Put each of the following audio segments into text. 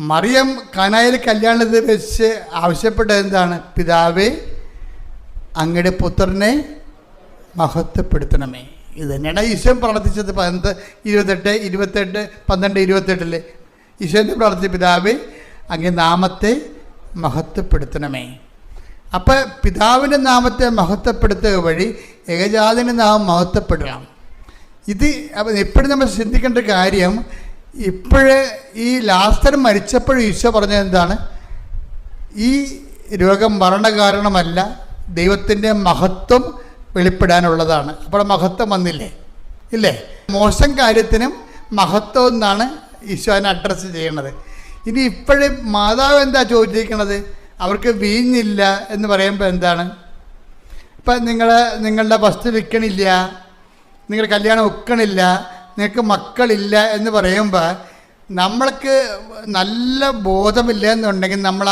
മറിയം കാനായിൽ കല്യാണത്തിൽ വെച്ച് ആവശ്യപ്പെട്ടത് എന്താണ്? പിതാവേ, അങ്ങയുടെ പുത്രനെ മഹത്വപ്പെടുത്തണമേ. ഇത് തന്നെയാണ് ഈശോ പ്രാർത്ഥിച്ചത്. 12:28 ഈശോൻ്റെ പ്രാർത്ഥിച്ച പിതാവേ, അങ്ങേ നാമത്തെ മഹത്വപ്പെടുത്തണമേ. അപ്പം പിതാവിൻ്റെ നാമത്തെ മഹത്വപ്പെടുത്തുക വഴി ഏകജാതൻ്റെ നാമം മഹത്വപ്പെടണം. ഇത് എപ്പോഴും നമ്മൾ ചിന്തിക്കേണ്ട കാര്യം, ഇപ്പോഴേ ഈ ലാസർ മരിച്ചപ്പോഴും ഈശോ പറഞ്ഞത് എന്താണ്? ഈ രോഗം മരണകാരണമല്ല, ദൈവത്തിൻ്റെ മഹത്വം വെളിപ്പെടാനുള്ളതാണ്. അപ്പോൾ മഹത്വം വന്നില്ലേ? ഇല്ലേ? മോശം കാര്യത്തിനും മഹത്വം എന്നാണ് ഈശോനെ അഡ്രസ്സ് ചെയ്യണത്. ഇനി ഇപ്പോഴും മാതാവ് എന്താ ചോദിച്ചിരിക്കണത്? അവർക്ക് വീഞ്ഞില്ല എന്ന് പറയുമ്പോൾ എന്താണ്? ഇപ്പം നിങ്ങളുടെ വസ്തു വിൽക്കണില്ല, നിങ്ങൾ കല്യാണം ഒക്കണില്ല, നിങ്ങൾക്ക് മക്കളില്ല എന്ന് പറയുമ്പോൾ നമ്മൾക്ക് നല്ല ബോധമില്ല എന്നുണ്ടെങ്കിൽ നമ്മൾ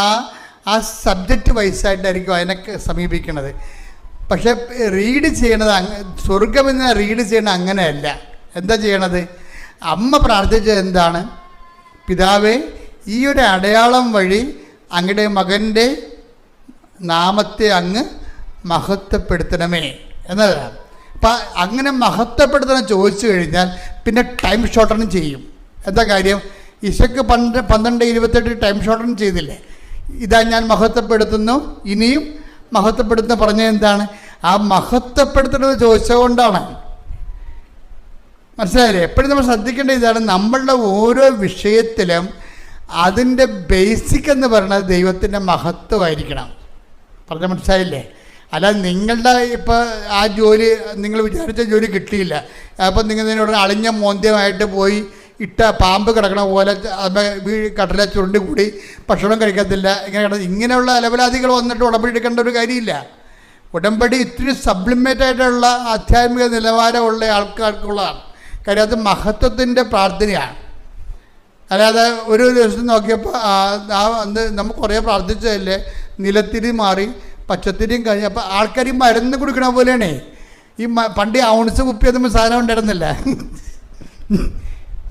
ആ സബ്ജക്റ്റ് വൈസായിട്ടായിരിക്കും അതിനൊക്കെ സമീപിക്കുന്നത്. പക്ഷേ റീഡ് ചെയ്യണത് സ്വർഗമെന്ന് റീഡ് ചെയ്യണത് അങ്ങനെയല്ല. എന്താ ചെയ്യണത്? അമ്മ പ്രാർത്ഥിച്ചത് എന്താണ്? പിതാവേ, ഈ ഒരു അടയാളം വഴി അങ്ങയുടെ മകൻ്റെ നാമത്തെ അങ്ങ് മഹത്വപ്പെടുത്തണമേ എന്നതാണ്. അപ്പം അങ്ങനെ മഹത്വപ്പെടുത്തണം ചോദിച്ചു കഴിഞ്ഞാൽ പിന്നെ ടൈം ഷോർട്ടൺ ചെയ്യും. എന്താ കാര്യം? ഈശോയ്ക്ക് 12:28 ടൈം ഷോർട്ടൺ ചെയ്തില്ലേ? ഇതാ ഞാൻ മഹത്വപ്പെടുത്തുന്നു, ഇനിയും മഹത്വപ്പെടുത്തുന്ന പറഞ്ഞത് എന്താണ്? ആ മഹത്വപ്പെടുത്തുന്നത് ചോദിച്ചതുകൊണ്ടാണ്. മനസ്സിലായില്ലേ? എപ്പോഴും നമ്മൾ ശ്രദ്ധിക്കേണ്ട ഇതാണ്, നമ്മളുടെ ഓരോ വിഷയത്തിലും അതിൻ്റെ ബേസിക് എന്ന് പറയുന്നത് ദൈവത്തിൻ്റെ മഹത്വമായിരിക്കണം. പറഞ്ഞാൽ മനസ്സിലായില്ലേ? അല്ലാതെ നിങ്ങളുടെ ഇപ്പോൾ ആ ജോലി നിങ്ങൾ വിചാരിച്ച ജോലി കിട്ടിയില്ല, അപ്പോൾ നിങ്ങൾ ഇതിനോട് അളിഞ്ഞ മോന്ത്യമായിട്ട് പോയി ഇട്ട പാമ്പ് കിടക്കണ പോലെ കടല ചുരുണ്ടി കൂടി ഭക്ഷണം കഴിക്കത്തില്ല. ഇങ്ങനെയുള്ള അലവലാദികൾ വന്നിട്ട് ഉടമ്പടി എടുക്കേണ്ട ഒരു കാര്യമില്ല. ഉടമ്പടി ഇത്തിരി സബ്ലിമേറ്റ് ആയിട്ടുള്ള ആധ്യാത്മിക നിലവാരമുള്ള ആൾക്കാർക്കുള്ളതാണ്. കാര്യം അത് മഹത്വത്തിൻ്റെ പ്രാർത്ഥനയാണ്. അല്ലാതെ ഒരു ദിവസം നോക്കിയപ്പോൾ നമ്മൾ കുറേ പ്രാർത്ഥിച്ചതല്ലേ, നിലത്തിരി മാറി പച്ചത്തിരിയും കഴിഞ്ഞപ്പോൾ ആൾക്കാർ ഈ മരുന്ന് കൊടുക്കണ പോലെയാണേ. ഈ പണ്ട് ഔൺസ് കുപ്പി ഒന്നും സാധനം ഉണ്ടായിരുന്നില്ല.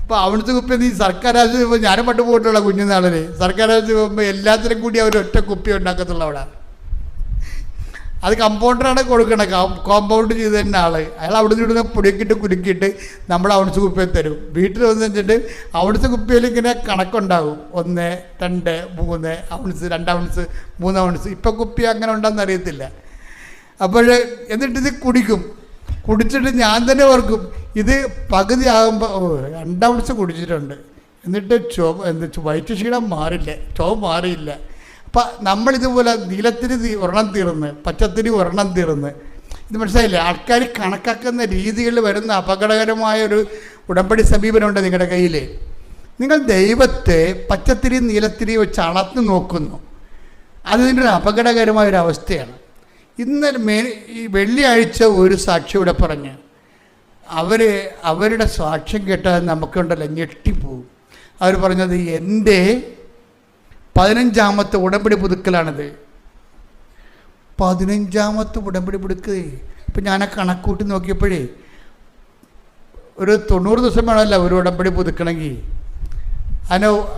ഇപ്പോൾ ഔൺസ് കുപ്പി ഈ സർക്കാർ ആശുപത്രി ഇപ്പോൾ ഞാനും പണ്ട് പോയിട്ടുള്ള കുഞ്ഞുനാളിൽ സർക്കാർ ആശുപത്രി പോകുമ്പോൾ എല്ലാത്തിനും കൂടി അവർ ഒറ്റ കുപ്പി ഉണ്ടാക്കത്തുള്ളൂ അവിടെ. അത് കമ്പൗണ്ടറാണ് കൊടുക്കണത്, കോമ്പൗണ്ട് ചെയ്ത് തന്നെ ആൾ. അയാൾ അവിടെ നിന്ന് ഇവിടുന്ന് പൊടിയൊക്കിയിട്ട് കുലുക്കിയിട്ട് നമ്മൾ ഔൺസ് കുപ്പിയിൽ തരും. വീട്ടിൽ വന്ന് വെച്ചിട്ട് ഔൺസ് കുപ്പിയിൽ ഇങ്ങനെ കണക്കുണ്ടാകും. 1, 2, 3 ഔൺസ്, 2 ഔൺസ്, 3 ഔൺസ്. ഇപ്പം കുപ്പി അങ്ങനെ ഉണ്ടെന്ന് അറിയത്തില്ല. അപ്പോൾ എന്നിട്ടിത് കുടിച്ചിട്ട് ഞാൻ തന്നെ ഓർക്കും, ഇത് പകുതി ആകുമ്പോൾ 2 ഔൺസ് കുടിച്ചിട്ടുണ്ട്, എന്നിട്ട് വയറ്റ് ക്ഷീണം മാറില്ല, മാറിയില്ല. അപ്പം നമ്മളിതുപോലെ നീലത്തിന് ഒരെണ്ണം തീർന്ന്, പച്ചത്തിന് ഒരെണ്ണം തീർന്ന്, ഇത് മനസ്സിലായില്ലേ? ആൾക്കാർ കണക്കാക്കുന്ന രീതികളിൽ വരുന്ന അപകടകരമായൊരു ഉടമ്പടി സമീപനമുണ്ട് നിങ്ങളുടെ കയ്യിൽ. നിങ്ങൾ ദൈവത്തെ പച്ചത്തിരി നീലത്തിരി വെച്ച് അളന്ന് നോക്കുന്നു. അതിൻ്റെ ഒരു അപകടകരമായൊരവസ്ഥയാണ്. ഈ വെള്ളിയാഴ്ച ഒരു സാക്ഷി ഇവിടെ പറഞ്ഞ് അവരുടെ സാക്ഷ്യം കേട്ടാൽ നമുക്കുണ്ടല്ലോ ഞെട്ടിപ്പോവും. അവർ പറഞ്ഞത് എൻ്റെ 15ാമത്തെ ഉടമ്പടി പുതുക്കലാണിത്. 15ാമത്തെ ഉടമ്പടി പുതുക്കേ. ഇപ്പം ഞാൻ ആ കണക്കൂട്ടി നോക്കിയപ്പോഴേ ഒരു 90 ദിവസം വേണമല്ല ഒരു ഉടമ്പടി പുതുക്കണമെങ്കിൽ.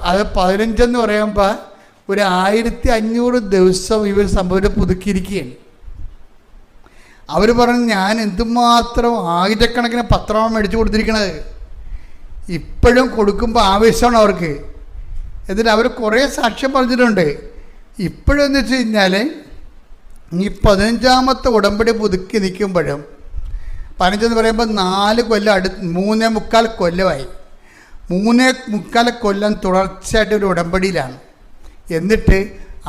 അത് 15 എന്ന് പറയുമ്പോൾ ഒരു 1500 ദിവസം ഇവർ സംഭവം പുതുക്കിയിരിക്കുകയാണ്. അവർ പറഞ്ഞു ഞാൻ എന്തുമാത്രം ആയിരക്കണക്കിന് പത്രമാണ് മേടിച്ചു കൊടുത്തിരിക്കണത്. ഇപ്പോഴും കൊടുക്കുമ്പോൾ ആവേശമാണ് അവർക്ക്. എന്നിട്ട് അവർ കുറേ സാക്ഷ്യം പറഞ്ഞിട്ടുണ്ട്. ഇപ്പോഴെന്ന് വെച്ച് കഴിഞ്ഞാൽ ഈ 15ാമത്തെ ഉടമ്പടി പുതുക്കി നിൽക്കുമ്പോഴും 15 പറയുമ്പോൾ 4 കൊല്ലം 3.25 കൊല്ലമായി. 3.25 കൊല്ലം തുടർച്ചയായിട്ട് ഒരു ഉടമ്പടിയിലാണ്. എന്നിട്ട്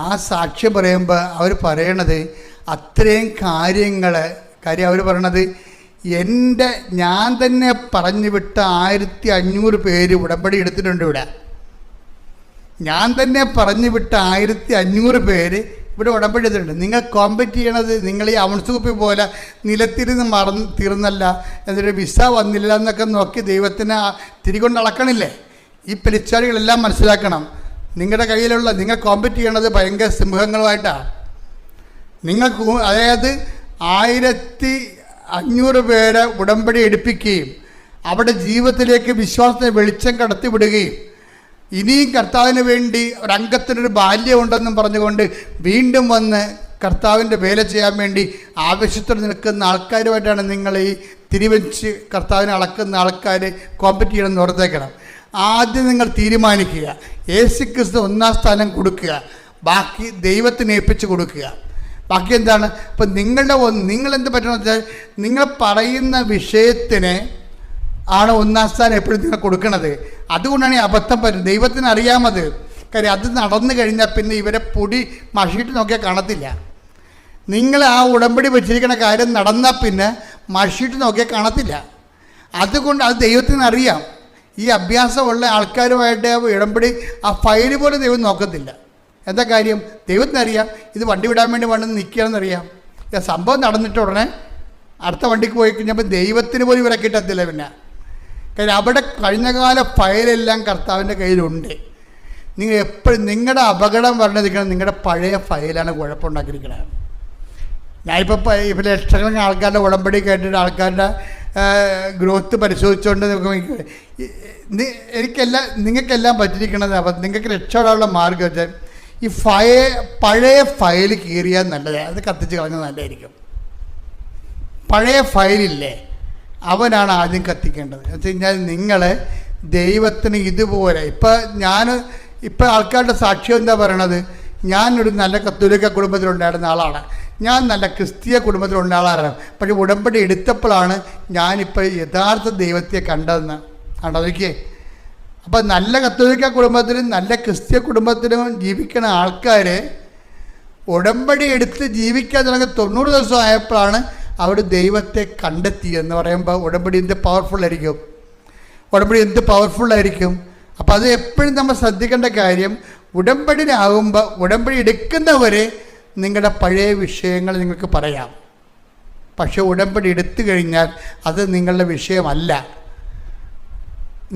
ആ സാക്ഷ്യം പറയുമ്പോൾ അവർ പറയണത് അത്രയും കാര്യം അവർ പറയണത് ഞാൻ തന്നെ പറഞ്ഞു വിട്ട 1500 പേര് ഉടമ്പടി എടുത്തിട്ടുണ്ട് ഇവിടെ. ഞാൻ തന്നെ പറഞ്ഞു വിട്ട 1500 പേര് ഇവിടെ ഉടമ്പടി എടുത്തിട്ടുണ്ട്. നിങ്ങൾ കോമ്പറ്റ് ചെയ്യണത് നിങ്ങൾ ഈ ഔൺസ് കുപ്പി പോലെ നിലത്തിരുന്ന് തീർന്നല്ല, എന്നിട്ട് വിസ വന്നില്ല എന്നൊക്കെ നോക്കി ദൈവത്തിനെ തിരികൊണ്ട് അളക്കണില്ലേ? ഈ പെരിച്ചാളികളെല്ലാം മനസ്സിലാക്കണം. നിങ്ങളുടെ കയ്യിലുള്ള നിങ്ങൾ കോമ്പറ്റ് ചെയ്യണത് ഭയങ്കര സിംഹങ്ങളുമായിട്ടാണ്. അതായത് 1500 പേരെ ഉടമ്പടി എടുപ്പിക്കുകയും അവിടെ ജീവിതത്തിലേക്ക് വിശ്വാസത്തെ വെളിച്ചം കടത്തിവിടുകയും ഇനിയും കർത്താവിന് വേണ്ടി ഒരംഗത്തിനൊരു ബാല്യമുണ്ടെന്നും പറഞ്ഞുകൊണ്ട് വീണ്ടും വന്ന് കർത്താവിൻ്റെ വേല ചെയ്യാൻ വേണ്ടി ആവശ്യത്തോടെ നിൽക്കുന്ന ആൾക്കാരുമായിട്ടാണ് നിങ്ങൾ ഈ തിരിവെച്ച് കർത്താവിനെ അളക്കുന്ന ആൾക്കാർ കോമ്പറ്റ് ചെയ്യണമെന്ന് ഓർത്തേക്കണം. ആദ്യം നിങ്ങൾ തീരുമാനിക്കുക, യേശുക്രിസ്തു 1-ാം സ്ഥാനം കൊടുക്കുക, ബാക്കി ദൈവത്തിന് ഏൽപ്പിച്ച് കൊടുക്കുക. ബാക്കി എന്താണ്? ഇപ്പം നിങ്ങളെന്ത് പറ്റണമെന്ന് വെച്ചാൽ നിങ്ങൾ പറയുന്ന വിഷയത്തിന് ആണ് 1-ാം സ്ഥാനം എപ്പോഴും നിങ്ങൾ കൊടുക്കണത്. അതുകൊണ്ടാണ് ഈ അബദ്ധം പറ്റുന്നത്. ദൈവത്തിന് അറിയാമത്. കാര്യം അത് നടന്നു കഴിഞ്ഞാൽ പിന്നെ ഇവരെ പൊടി മഷിയിട്ട് നോക്കിയാൽ കാണത്തില്ല. നിങ്ങൾ ആ ഉടമ്പടി വെച്ചിരിക്കുന്ന കാര്യം നടന്നാൽ പിന്നെ മഷിയിട്ട് നോക്കിയാൽ കാണത്തില്ല. അതുകൊണ്ട് അത് ദൈവത്തിന് അറിയാം. ഈ അഭ്യാസമുള്ള ആൾക്കാരുമായിട്ട് ഉടമ്പടി ആ ഫയൽ പോലെ ദൈവം നോക്കത്തില്ല. എന്താ കാര്യം? ദൈവത്തിനറിയാം ഇത് വണ്ടി വിടാൻ വേണ്ടി വന്ന് നിൽക്കുകയാണെന്നറിയാം. സംഭവം നടന്നിട്ട് ഉടനെ അടുത്ത വണ്ടിക്ക് പോയി കഴിഞ്ഞപ്പോൾ ദൈവത്തിന് പോലും ഇവരെ കിട്ടത്തില്ല. പിന്നെ കാര്യം അവിടെ കഴിഞ്ഞകാല ഫയലെല്ലാം കർത്താവിൻ്റെ കയ്യിലുണ്ട്. നിങ്ങൾ എപ്പോഴും നിങ്ങളുടെ അപകടം പറഞ്ഞിരിക്കണം നിങ്ങളുടെ പഴയ ഫയലാണ് കുഴപ്പമുണ്ടാക്കിയിരിക്കുന്നത്. ഞാനിപ്പോൾ ലക്ഷക്കണക്കിന് ആൾക്കാരുടെ ഉടമ്പടി കേട്ടിട്ട് ആൾക്കാരുടെ ഗ്രോത്ത് പരിശോധിച്ചുകൊണ്ട് നിങ്ങൾക്കെല്ലാം പറ്റിയിരിക്കണത്. അപ്പം നിങ്ങൾക്ക് രക്ഷപ്പെടാനുള്ള മാർഗ്ഗം വെച്ചാൽ ഈ പഴയ ഫയൽ കീറിയാൽ നല്ലതാണ്. അത് കത്തിച്ച് കളഞ്ഞാൽ നല്ലതായിരിക്കും. പഴയ ഫയലില്ലേ അവനാണ് ആദ്യം കത്തിക്കേണ്ടത്. എന്ന് വെച്ച് കഴിഞ്ഞാൽ നിങ്ങൾ ദൈവത്തിന് ഇതുപോലെ ഇപ്പം ആൾക്കാരുടെ സാക്ഷ്യം എന്താ പറയണത്? ഞാനൊരു നല്ല കത്തോലിക്ക കുടുംബത്തിലുണ്ടായിരുന്ന ആളാണ്, ഞാൻ നല്ല ക്രിസ്തീയ കുടുംബത്തിലുള്ള ആളാണ്, പക്ഷേ ഉടമ്പടി എടുത്തപ്പോഴാണ് ഞാനിപ്പോൾ യഥാർത്ഥ ദൈവത്തെ കണ്ടതെന്ന്. അതൊക്കെ അപ്പം നല്ല കത്തോലിക്ക കുടുംബത്തിലും നല്ല ക്രിസ്തീയ കുടുംബത്തിലും ജീവിക്കുന്ന ആൾക്കാർ ഉടമ്പടി എടുത്ത് ജീവിക്കാൻ തുടങ്ങി 90 ദിവസം ആയപ്പോഴാണ് അവർ ദൈവത്തെ കണ്ടെത്തിയെന്ന് പറയുമ്പോൾ ഉടമ്പടി എന്ത് പവർഫുള്ളായിരിക്കും. അപ്പോൾ അത് എപ്പോഴും നമ്മൾ ശ്രദ്ധിക്കേണ്ട കാര്യം, ഉടമ്പടിയിലാകുമ്പോൾ ഉടമ്പടി എടുക്കുന്നവരെ നിങ്ങളുടെ പഴയ വിഷയങ്ങൾ നിങ്ങൾക്ക് പറയാം. പക്ഷേ ഉടമ്പടി എടുത്തു കഴിഞ്ഞാൽ അത് നിങ്ങളുടെ വിഷയമല്ല.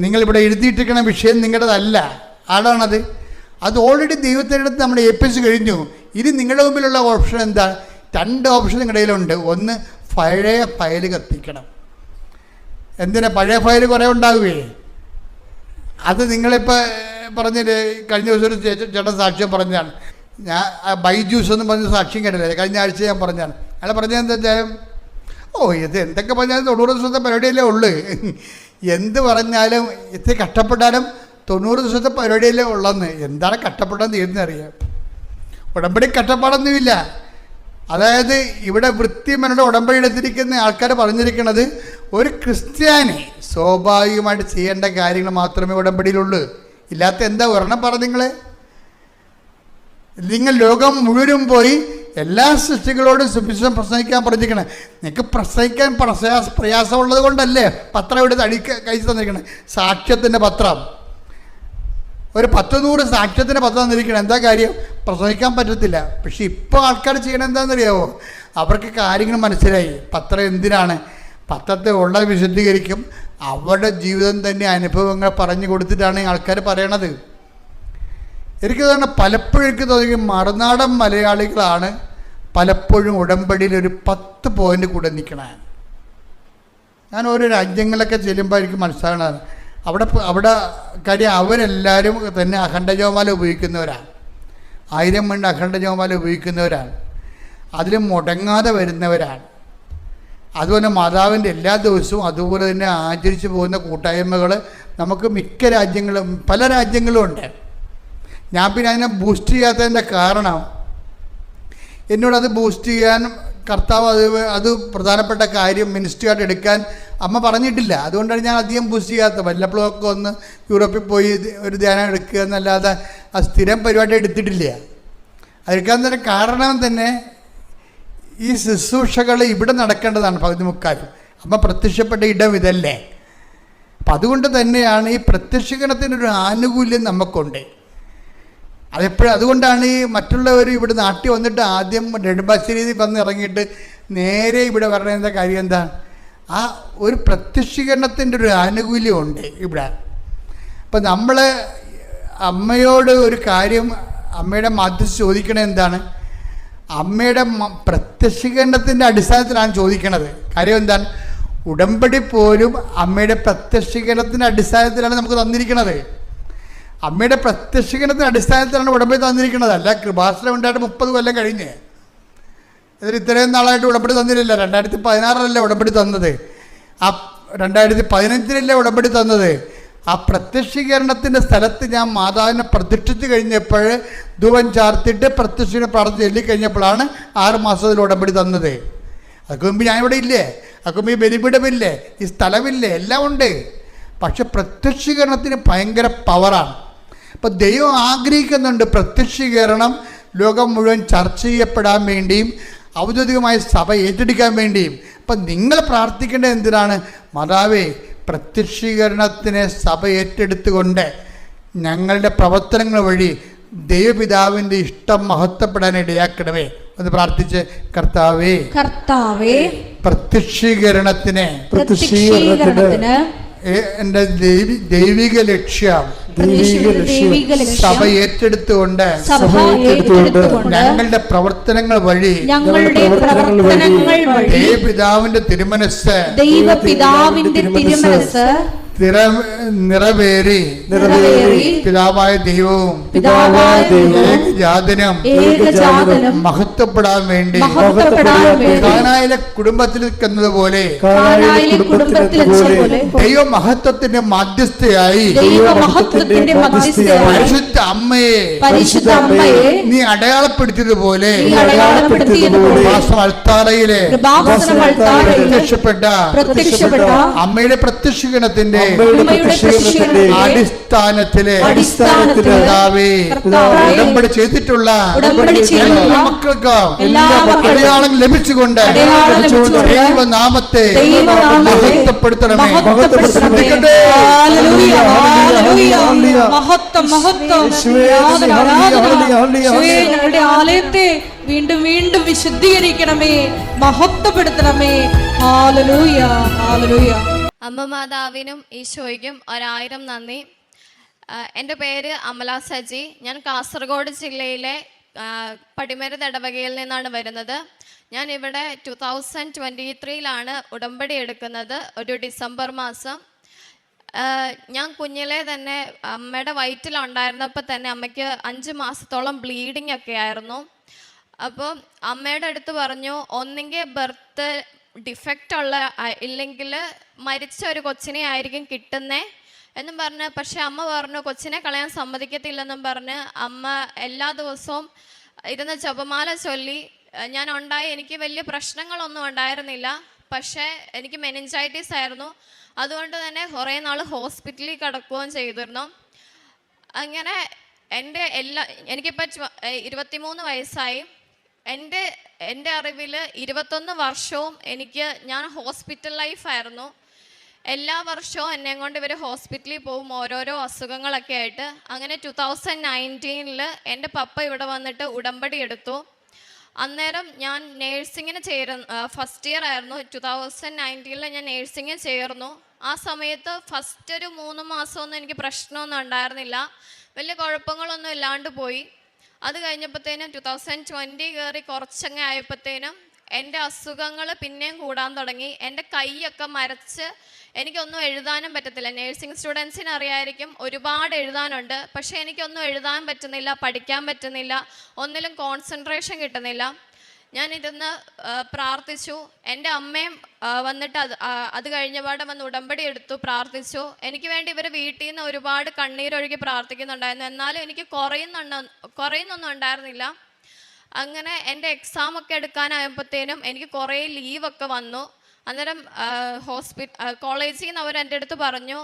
നിങ്ങളിവിടെ എഴുതിയിട്ടിരിക്കുന്ന വിഷയം നിങ്ങളുടേതല്ല. ആടാണത്. അത് ഓൾറെഡി ദൈവത്തിൻ്റെ അടുത്ത് നമ്മൾ ഏൽപ്പിച്ച് കഴിഞ്ഞു. ഇനി നിങ്ങളുടെ മുമ്പിലുള്ള ഓപ്ഷൻ എന്താ? 2 ഓപ്ഷൻ നിങ്ങളുടെ കയ്യിലുണ്ട്. ഒന്ന്, പഴയ ഫയൽ കത്തിക്കണം. എന്തിനാ? പഴയ ഫയൽ കുറേ ഉണ്ടാകുകയെ. അത് നിങ്ങളിപ്പോൾ പറഞ്ഞില്ലേ, കഴിഞ്ഞ ദിവസം ഒരു ചേട്ടൻ സാക്ഷ്യം പറഞ്ഞാണ്. ഞാൻ ബൈജൂസ് എന്ന് പറഞ്ഞ സാക്ഷ്യം കേട്ടില്ലേ, കഴിഞ്ഞ ആഴ്ച ഞാൻ പറഞ്ഞാണ്. അയാൾ പറഞ്ഞത് എന്താ വെച്ചാൽ, ഇത് എന്തൊക്കെ പറഞ്ഞാലും 90 ദിവസത്തെ പരിപാടിയല്ലേ ഉള്ളു. എന്ത് പറഞ്ഞാലും എത്ര കഷ്ടപ്പെട്ടാലും 90 ദിവസത്തെ പരിപാടിയല്ലേ ഉള്ളെന്ന്. എന്താണ് കഷ്ടപ്പെട്ടതെന്ന് തീർന്നറിയാം. ഉടമ്പടി കഷ്ടപ്പാടൊന്നുമില്ല. അതായത് ഇവിടെ വൃത്തിമനോട് ഉടമ്പടി എടുത്തിരിക്കുന്ന ആൾക്കാർ പറഞ്ഞിരിക്കുന്നത് ഒരു ക്രിസ്ത്യാനി സ്വാഭാവികമായിട്ട് ചെയ്യേണ്ട കാര്യങ്ങൾ മാത്രമേ ഉടമ്പടിയിലുള്ളൂ. ഇല്ലാത്ത എന്താ ഒരെണ്ണം നിങ്ങൾ ലോകം മുഴുവനും പോയി എല്ലാ സൃഷ്ടികളോടും സുവിശേഷം പ്രസംഗിക്കാൻ പറഞ്ഞിരിക്കണം. നിങ്ങൾക്ക് പ്രസംഗിക്കാൻ പ്രയാസമുള്ളത് കൊണ്ടല്ലേ പത്രം എടുത്ത് കഴിച്ച് തന്നിരിക്കണം. സാക്ഷ്യത്തിൻ്റെ പത്രം, ഒരു 10-100 സാക്ഷ്യത്തിൻ്റെ പത്രം തന്നിരിക്കണം. എന്താ കാര്യം? പ്രസംഗിക്കാൻ പറ്റത്തില്ല. പക്ഷെ ഇപ്പോൾ ആൾക്കാർ ചെയ്യണം എന്താണെന്നറിയാമോ? അവർക്ക് കാര്യങ്ങൾ മനസ്സിലായി. പത്രം എന്തിനാണ്? പത്രത്തെ ഉള്ളത് വിശദീകരിക്കും. അവരുടെ ജീവിതം തന്നെ അനുഭവങ്ങൾ പറഞ്ഞു കൊടുത്തിട്ടാണ് ആൾക്കാർ പറയണത്. എനിക്ക് തന്നെ പലപ്പോഴും എനിക്ക് തോന്നി മറുനാടൻ മലയാളികളാണ് പലപ്പോഴും ഉടമ്പടിയിൽ ഒരു 10 പോയിൻ്റ് കൂടെ നിൽക്കണേ. ഞാൻ ഓരോ രാജ്യങ്ങളിലൊക്കെ ചെല്ലുമ്പോൾ എനിക്ക് മനസ്സിലാകണത് അവിടെ കാര്യം അവരെല്ലാവരും തന്നെ അഖണ്ഡജപമാല ഉപയോഗിക്കുന്നവരാണ്. 1000 മണി അഖണ്ഡജപമാല ഉപയോഗിക്കുന്നവരാണ്. അതിൽ മുടങ്ങാതെ വരുന്നവരാണ്. അതുപോലെ മാതാവിൻ്റെ എല്ലാ ദിവസവും അതുപോലെ തന്നെ ആചരിച്ചു പോകുന്ന കൂട്ടായ്മകൾ നമുക്ക് മിക്ക രാജ്യങ്ങളും പല രാജ്യങ്ങളും ഉണ്ട്. ഞാൻ പിന്നെ അതിനെ ബൂസ്റ്റ് ചെയ്യാത്തതിൻ്റെ കാരണം എന്നോടത് ബൂസ്റ്റ് ചെയ്യാൻ കർത്താവ് അത് പ്രധാനപ്പെട്ട കാര്യം മിനിസ്ട്രിയായിട്ട് എടുക്കാൻ അമ്മ പറഞ്ഞിട്ടില്ല. അതുകൊണ്ടാണ് ഞാൻ അധികം ബൂസ്റ്റ് ചെയ്യാത്തത്. വല്ലപ്പോഴൊക്കെ ഒന്ന് യൂറോപ്പിൽ പോയി ഒരു ധ്യാനം എടുക്കുക എന്നല്ലാതെ ആ സ്ഥിരം പരിപാടി എടുത്തിട്ടില്ല. അതെടുക്കാൻ തന്നെ കാരണം തന്നെ ഈ ശുശ്രൂഷകൾ ഇവിടെ നടക്കേണ്ടതാണ് പകുതി മുക്കാലും. അമ്മ പ്രത്യക്ഷപ്പെട്ട ഇടം ഇതല്ലേ. അപ്പം അതുകൊണ്ട് തന്നെയാണ് ഈ പ്രത്യക്ഷീകരണത്തിനൊരു ആനുകൂല്യം നമുക്കുണ്ട്. അതുകൊണ്ടാണ് ഈ മറ്റുള്ളവർ ഇവിടെ നാട്ടിൽ വന്നിട്ട് ആദ്യം നെടുമ്പാശ്ശേരി വന്ന് ഇറങ്ങിയിട്ട് നേരെ ഇവിടെ വരേണ്ട കാര്യം എന്താ? ആ ഒരു പ്രത്യക്ഷീകരണത്തിൻ്റെ ഒരു ആനുകൂല്യമുണ്ട് ഇവിടെ. അപ്പം നമ്മൾ അമ്മയോട് ഒരു കാര്യം അമ്മയുടെ മധ്യസ്ഥ ചോദിക്കണത് എന്താണ്? അമ്മയുടെ പ്രത്യക്ഷീകരണത്തിൻ്റെ അടിസ്ഥാനത്തിലാണ് ചോദിക്കണത്. കാര്യം എന്താണ്? ഉടമ്പടി പോലും അമ്മയുടെ പ്രത്യക്ഷീകരണത്തിൻ്റെ അടിസ്ഥാനത്തിലാണ് നമുക്ക് തന്നിരിക്കുന്നത്. അമ്മയുടെ പ്രത്യക്ഷീകരണത്തിൻ്റെ അടിസ്ഥാനത്തിലാണ് ഉടമ്പടി തന്നിരിക്കുന്നത്. അല്ല കൃപാസനം ഉണ്ടായിട്ട് 30 കൊല്ലം കഴിഞ്ഞ് ഇതിൽ ഇത്രയും നാളായിട്ട് ഉടമ്പടി തന്നിട്ടില്ല. 2016 ഉടമ്പടി തന്നത്, ആ 2015 ഉടമ്പടി തന്നത്. ആ പ്രത്യക്ഷീകരണത്തിൻ്റെ സ്ഥലത്ത് ഞാൻ മാതാവിനെ പ്രതിഷ്ഠിച്ച് കഴിഞ്ഞപ്പോൾ ധൂപം ചാർത്തിട്ട് പ്രത്യക്ഷീകരണ പ്രാർത്ഥന ചൊല്ലിക്കഴിഞ്ഞപ്പോഴാണ് 6 മാസത്തിൽ ഉടമ്പടി തന്നത്. അതൊക്കെ മുമ്പ് ഞാനിവിടെ ഇല്ലേ, അതൊക്കെ മുമ്പ് ഈ ബലിപീഠമില്ലേ, ഈ സ്ഥലമില്ലേ, എല്ലാം ഉണ്ട്. പക്ഷെ പ്രത്യക്ഷീകരണത്തിന് ഭയങ്കര പവറാണ്. അപ്പം ദൈവം ആഗ്രഹിക്കുന്നുണ്ട് പ്രത്യക്ഷീകരണം ലോകം മുഴുവൻ ചർച്ച ചെയ്യപ്പെടാൻ വേണ്ടിയും ഔദ്യോഗികമായ സഭ ഏറ്റെടുക്കാൻ വേണ്ടിയും. അപ്പം നിങ്ങൾ പ്രാർത്ഥിക്കേണ്ടത് എന്തിനാണ്? മാതാവേ, പ്രത്യക്ഷീകരണത്തിനെ സഭ ഏറ്റെടുത്തുകൊണ്ട് ഞങ്ങളുടെ പ്രവർത്തനങ്ങൾ വഴി ദൈവപിതാവിൻ്റെ ഇഷ്ടം മഹത്വപ്പെടാൻ ഇടയാക്കണമേ എന്ന് പ്രാർത്ഥിച്ച്, കർത്താവേ പ്രത്യക്ഷീകരണത്തിന് എൻ്റെ ദൈവിക ലക്ഷ്യം സഭ ഏറ്റെടുത്തുകൊണ്ട് ഞങ്ങളുടെ പ്രവർത്തനങ്ങൾ വഴി ദൈവപിതാവിന്റെ തിരുമനസ് നിറവേറി പിതാവായ ദൈവവും ഏകജാതനും മഹത്വപ്പെടാൻ വേണ്ടി കാനായിലെ കുടുംബത്തിൽ നിൽക്കുന്നതുപോലെ ദൈവ മഹത്വത്തിന്റെ മധ്യസ്ഥയായി പരിശുദ്ധ അമ്മയെ നീ അടയാളപ്പെടുത്തിയതുപോലെ അൾത്താരയിലെ പ്രത്യക്ഷപ്പെട്ട അമ്മയുടെ പ്രത്യക്ഷീകരണത്തിന്റെ അടിസ്ഥാനത്തിലെ ഉടമ്പടി ചെയ്തിട്ടുള്ള എല്ലാ മക്കൾക്കും അടയാളം ലഭിച്ചുകൊണ്ട് ദൈവനാമത്തെ മഹത്വപ്പെടുത്തണമേ. ഞങ്ങളുടെ ആലയത്തെ വീണ്ടും വീണ്ടും വിശുദ്ധീകരിക്കണമേ, മഹത്വപ്പെടുത്തണമേ. Hallelujah, hallelujah. അമ്മ മാതാവിനും ഈശോയ്ക്കും 1000 നന്ദി. എൻ്റെ പേര് അമല സജി. ഞാൻ കാസർഗോഡ് ജില്ലയിലെ പടിമരുത് ഇടവകയിൽ നിന്നാണ് വരുന്നത്. ഞാൻ ഇവിടെ 2023 ഉടമ്പടി എടുക്കുന്നത്, ഒരു ഡിസംബർ മാസം. ഞാൻ കുഞ്ഞിലെ തന്നെ അമ്മയുടെ വയറ്റിലുണ്ടായിരുന്നപ്പോൾ തന്നെ അമ്മയ്ക്ക് 5 മാസത്തോളം ബ്ലീഡിങ് ഒക്കെ ആയിരുന്നു. അപ്പോൾ അമ്മയുടെ അടുത്ത് പറഞ്ഞു, ഒന്നെങ്കിൽ ബർത്ത് ഡിഫക്റ്റ് ഉള്ള ഇല്ലെങ്കിൽ മരിച്ച ഒരു കൊച്ചിനെ ആയിരിക്കും കിട്ടുന്നേ എന്നും പറഞ്ഞ്. പക്ഷെ അമ്മ പറഞ്ഞു കൊച്ചിനെ കളയാൻ സമ്മതിക്കത്തില്ലെന്നും പറഞ്ഞ് അമ്മ എല്ലാ ദിവസവും ഇരുന്ന് ജപമാല ചൊല്ലി. ഞാൻ ഉണ്ടായി, എനിക്ക് വലിയ പ്രശ്നങ്ങളൊന്നും ഉണ്ടായിരുന്നില്ല. പക്ഷേ എനിക്ക് മെനിഞ്ചൈറ്റിസ് ആയിരുന്നു. അതുകൊണ്ട് തന്നെ കുറേ നാൾ ഹോസ്പിറ്റലിൽ കിടക്കുകയും ചെയ്തിരുന്നു. അങ്ങനെ എനിക്കിപ്പോൾ 23 വയസ്സായി. എൻ്റെ അറിവിൽ 21 വർഷവും ഞാൻ ഹോസ്പിറ്റൽ ലൈഫായിരുന്നു. എല്ലാ വർഷവും എന്നെ കൊണ്ട് ഇവർ ഹോസ്പിറ്റലിൽ പോകും, ഓരോരോ അസുഖങ്ങളൊക്കെ ആയിട്ട്. അങ്ങനെ 2019 എൻ്റെ പപ്പ ഇവിടെ വന്നിട്ട് ഉടമ്പടി എടുത്തു. അന്നേരം ഞാൻ നേഴ്സിങ്ങിന് ഫസ്റ്റ് ഇയർ ആയിരുന്നു. 2019 ഞാൻ നേഴ്സിങ്ങിന് ചേർന്നു. ആ സമയത്ത് ഫസ്റ്റ് ഒരു 3 മാസമൊന്നും എനിക്ക് പ്രശ്നമൊന്നും ഉണ്ടായിരുന്നില്ല, വലിയ കുഴപ്പങ്ങളൊന്നും ഇല്ലാണ്ട് പോയി. അത് കഴിഞ്ഞപ്പോഴത്തേനും 2020 കയറി കുറച്ചങ്ങ് ആയപ്പോഴത്തേനും എൻ്റെ അസുഖങ്ങൾ പിന്നെയും കൂടാൻ തുടങ്ങി. എൻ്റെ കൈയൊക്കെ മരച്ച് എനിക്കൊന്നും എഴുതാനും പറ്റത്തില്ല. നേഴ്സിംഗ് സ്റ്റുഡൻസിന് അറിയായിരിക്കും, ഒരുപാട് എഴുതാനുണ്ട്. പക്ഷേ എനിക്കൊന്നും എഴുതാൻ പറ്റുന്നില്ല, പഠിക്കാൻ പറ്റുന്നില്ല, ഒന്നിലും കോൺസെൻട്രേഷൻ കിട്ടുന്നില്ല. ഞാനിരുന്ന് പ്രാർത്ഥിച്ചു. എൻ്റെ അമ്മയും വന്നിട്ട് അത് കഴിഞ്ഞപാടെ വന്ന് ഉടമ്പടി എടുത്തു, പ്രാർത്ഥിച്ചു. എനിക്ക് വേണ്ടി ഇവർ വീട്ടിൽ നിന്ന് ഒരുപാട് കണ്ണീരൊഴുകി പ്രാർത്ഥിക്കുന്നുണ്ടായിരുന്നു. എന്നാലും എനിക്ക് കുറയുന്നൊന്നും ഉണ്ടായിരുന്നില്ല. അങ്ങനെ എൻ്റെ എക്സാമൊക്കെ എടുക്കാനായപ്പോഴത്തേനും എനിക്ക് കുറേ ലീവൊക്കെ വന്നു. അന്നേരം കോളേജിൽ നിന്ന് അവർ എൻ്റെ അടുത്ത് പറഞ്ഞു,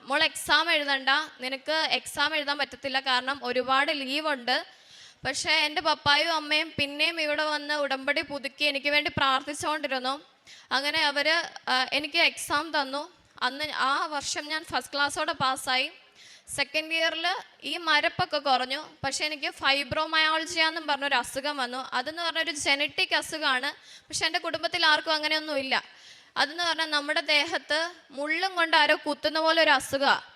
മോൾ എക്സാം എഴുതണ്ട, നിനക്ക് എക്സാം എഴുതാൻ പറ്റത്തില്ല, കാരണം ഒരുപാട് ലീവുണ്ട്. പക്ഷേ എൻ്റെ പപ്പായും അമ്മയും പിന്നെയും ഇവിടെ വന്ന് ഉടമ്പടി പുതുക്കി എനിക്ക് വേണ്ടി പ്രാർത്ഥിച്ചുകൊണ്ടിരുന്നു. അങ്ങനെ അവർ എനിക്ക് എക്സാം തന്നു. ആ വർഷം ഞാൻ ഫസ്റ്റ് ക്ലാസ്സോടെ പാസ്സായി. സെക്കൻഡ് ഇയറിൽ ഈ മരപ്പൊക്കെ കുറഞ്ഞു. പക്ഷേ എനിക്ക് ഫൈബ്രോമയാൾജിയ എന്നും പറഞ്ഞൊരു അസുഖം വന്നു. അതെന്ന് പറഞ്ഞൊരു ജനറ്റിക് അസുഖമാണ്. പക്ഷെ എൻ്റെ കുടുംബത്തിൽ ആർക്കും അങ്ങനെയൊന്നും ഇല്ല. അതെന്ന് പറഞ്ഞാൽ നമ്മുടെ ദേഹത്ത് മുള്ളും കൊണ്ട് ആരോ കുത്തുന്ന പോലെ ഒരു അസുഖമാണ്.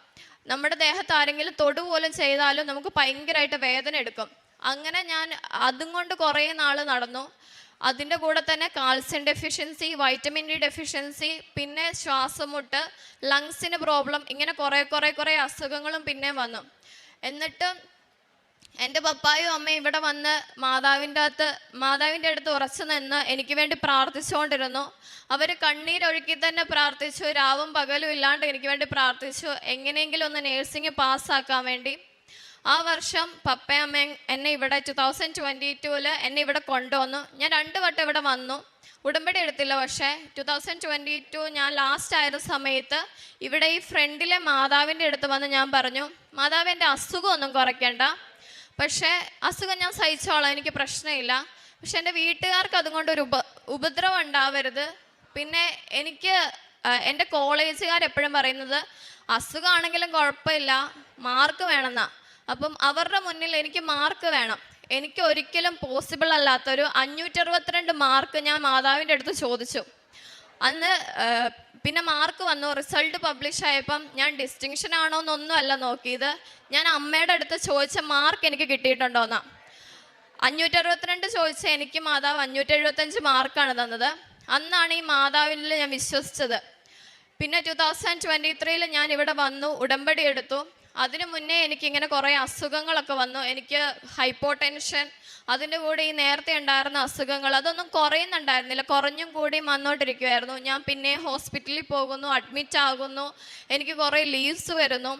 നമ്മുടെ ദേഹത്ത് ആരെങ്കിലും തൊടുപോലും ചെയ്താലും നമുക്ക് ഭയങ്കരമായിട്ട് വേദന എടുക്കും. അങ്ങനെ ഞാൻ അതും കൊണ്ട് കുറേ നാൾ നടന്നു. അതിൻ്റെ കൂടെ തന്നെ calcium deficiency, vitamin D deficiency, പിന്നെ ശ്വാസമുട്ട്, ലങ്സിന് പ്രോബ്ലം, ഇങ്ങനെ കുറേ അസുഖങ്ങളും പിന്നെ വന്നു. എന്നിട്ട് എൻ്റെ പപ്പായും അമ്മയും ഇവിടെ വന്ന് മാതാവിൻ്റെ അടുത്ത് ഉറച്ചു നിന്ന് എനിക്ക് വേണ്ടി പ്രാർത്ഥിച്ചുകൊണ്ടിരുന്നു. അവർ കണ്ണീരൊഴുക്കി തന്നെ പ്രാർത്ഥിച്ചു, രാവും പകലും ഇല്ലാണ്ട് എനിക്ക് വേണ്ടി പ്രാർത്ഥിച്ചു, എങ്ങനെയെങ്കിലും ഒന്ന് നേഴ്സിംഗ് പാസ്സാക്കാൻ വേണ്ടി. ആ വർഷം പപ്പയും അമ്മയും എന്നെ ഇവിടെ 2022 എന്നെ ഇവിടെ കൊണ്ടുവന്നു. ഞാൻ 2 വട്ടം ഇവിടെ വന്നു, ഉടമ്പടി എടുത്തില്ല. പക്ഷേ 2022 ഞാൻ ലാസ്റ്റ് ആയിരുന്ന സമയത്ത് ഇവിടെ ഈ ഫ്രണ്ടിലെ മാതാവിൻ്റെ അടുത്ത് വന്ന് ഞാൻ പറഞ്ഞു, മാതാവ് എൻ്റെ അസുഖമൊന്നും കുറയ്ക്കേണ്ട, പക്ഷേ അസുഖം ഞാൻ സഹിച്ചോളാം, എനിക്ക് പ്രശ്നമില്ല, പക്ഷെ എൻ്റെ വീട്ടുകാർക്ക് അതുകൊണ്ടൊരു ഉപദ്രവം ഉണ്ടാവരുത്. പിന്നെ എനിക്ക് എൻ്റെ കോളേജുകാരെപ്പോഴും പറയുന്നത് അസുഖമാണെങ്കിലും കുഴപ്പമില്ല, മാർക്ക് വേണമെന്നാ. അപ്പം അവരുടെ മുന്നിൽ എനിക്ക് മാർക്ക് വേണം. എനിക്ക് ഒരിക്കലും പോസിബിൾ അല്ലാത്തൊരു 562 മാർക്ക് ഞാൻ മാതാവിൻ്റെ അടുത്ത് ചോദിച്ചു. അന്ന് പിന്നെ മാർക്ക് വന്നു, റിസൾട്ട് പബ്ലിഷ് ആയപ്പം ഞാൻ ഡിസ്റ്റിങ്ഷൻ ആണോ എന്നൊന്നും അല്ല നോക്കിയത്, ഞാൻ അമ്മയുടെ അടുത്ത് ചോദിച്ച മാർക്ക് എനിക്ക് കിട്ടിയിട്ടുണ്ടോന്നാ. 562 ചോദിച്ച എനിക്ക് മാതാവ് 575 മാർക്കാണ് തന്നത്. അന്നാണ് ഈ മാതാവിൽ ഞാൻ വിശ്വസിച്ചത്. പിന്നെ 2023 ഞാൻ ഇവിടെ വന്നു, ഉടമ്പടി എടുത്തു. അതിനു മുന്നേ എനിക്കിങ്ങനെ കുറേ അസുഖങ്ങളൊക്കെ വന്നു. എനിക്ക് ഹൈപ്പോടെൻഷൻ, അതിൻ്റെ കൂടെ ഈ നേരത്തെ ഉണ്ടായിരുന്ന അസുഖങ്ങൾ, അതൊന്നും കുറയുന്നുണ്ടായിരുന്നില്ല, കുറഞ്ഞും കൂടിയും വന്നോണ്ടിരിക്കുമായിരുന്നു. ഞാൻ പിന്നെ ഹോസ്പിറ്റലിൽ പോകുന്നു, അഡ്മിറ്റ് ആകുന്നു, എനിക്ക് കുറേ ലീവ്സ് വരുന്നു.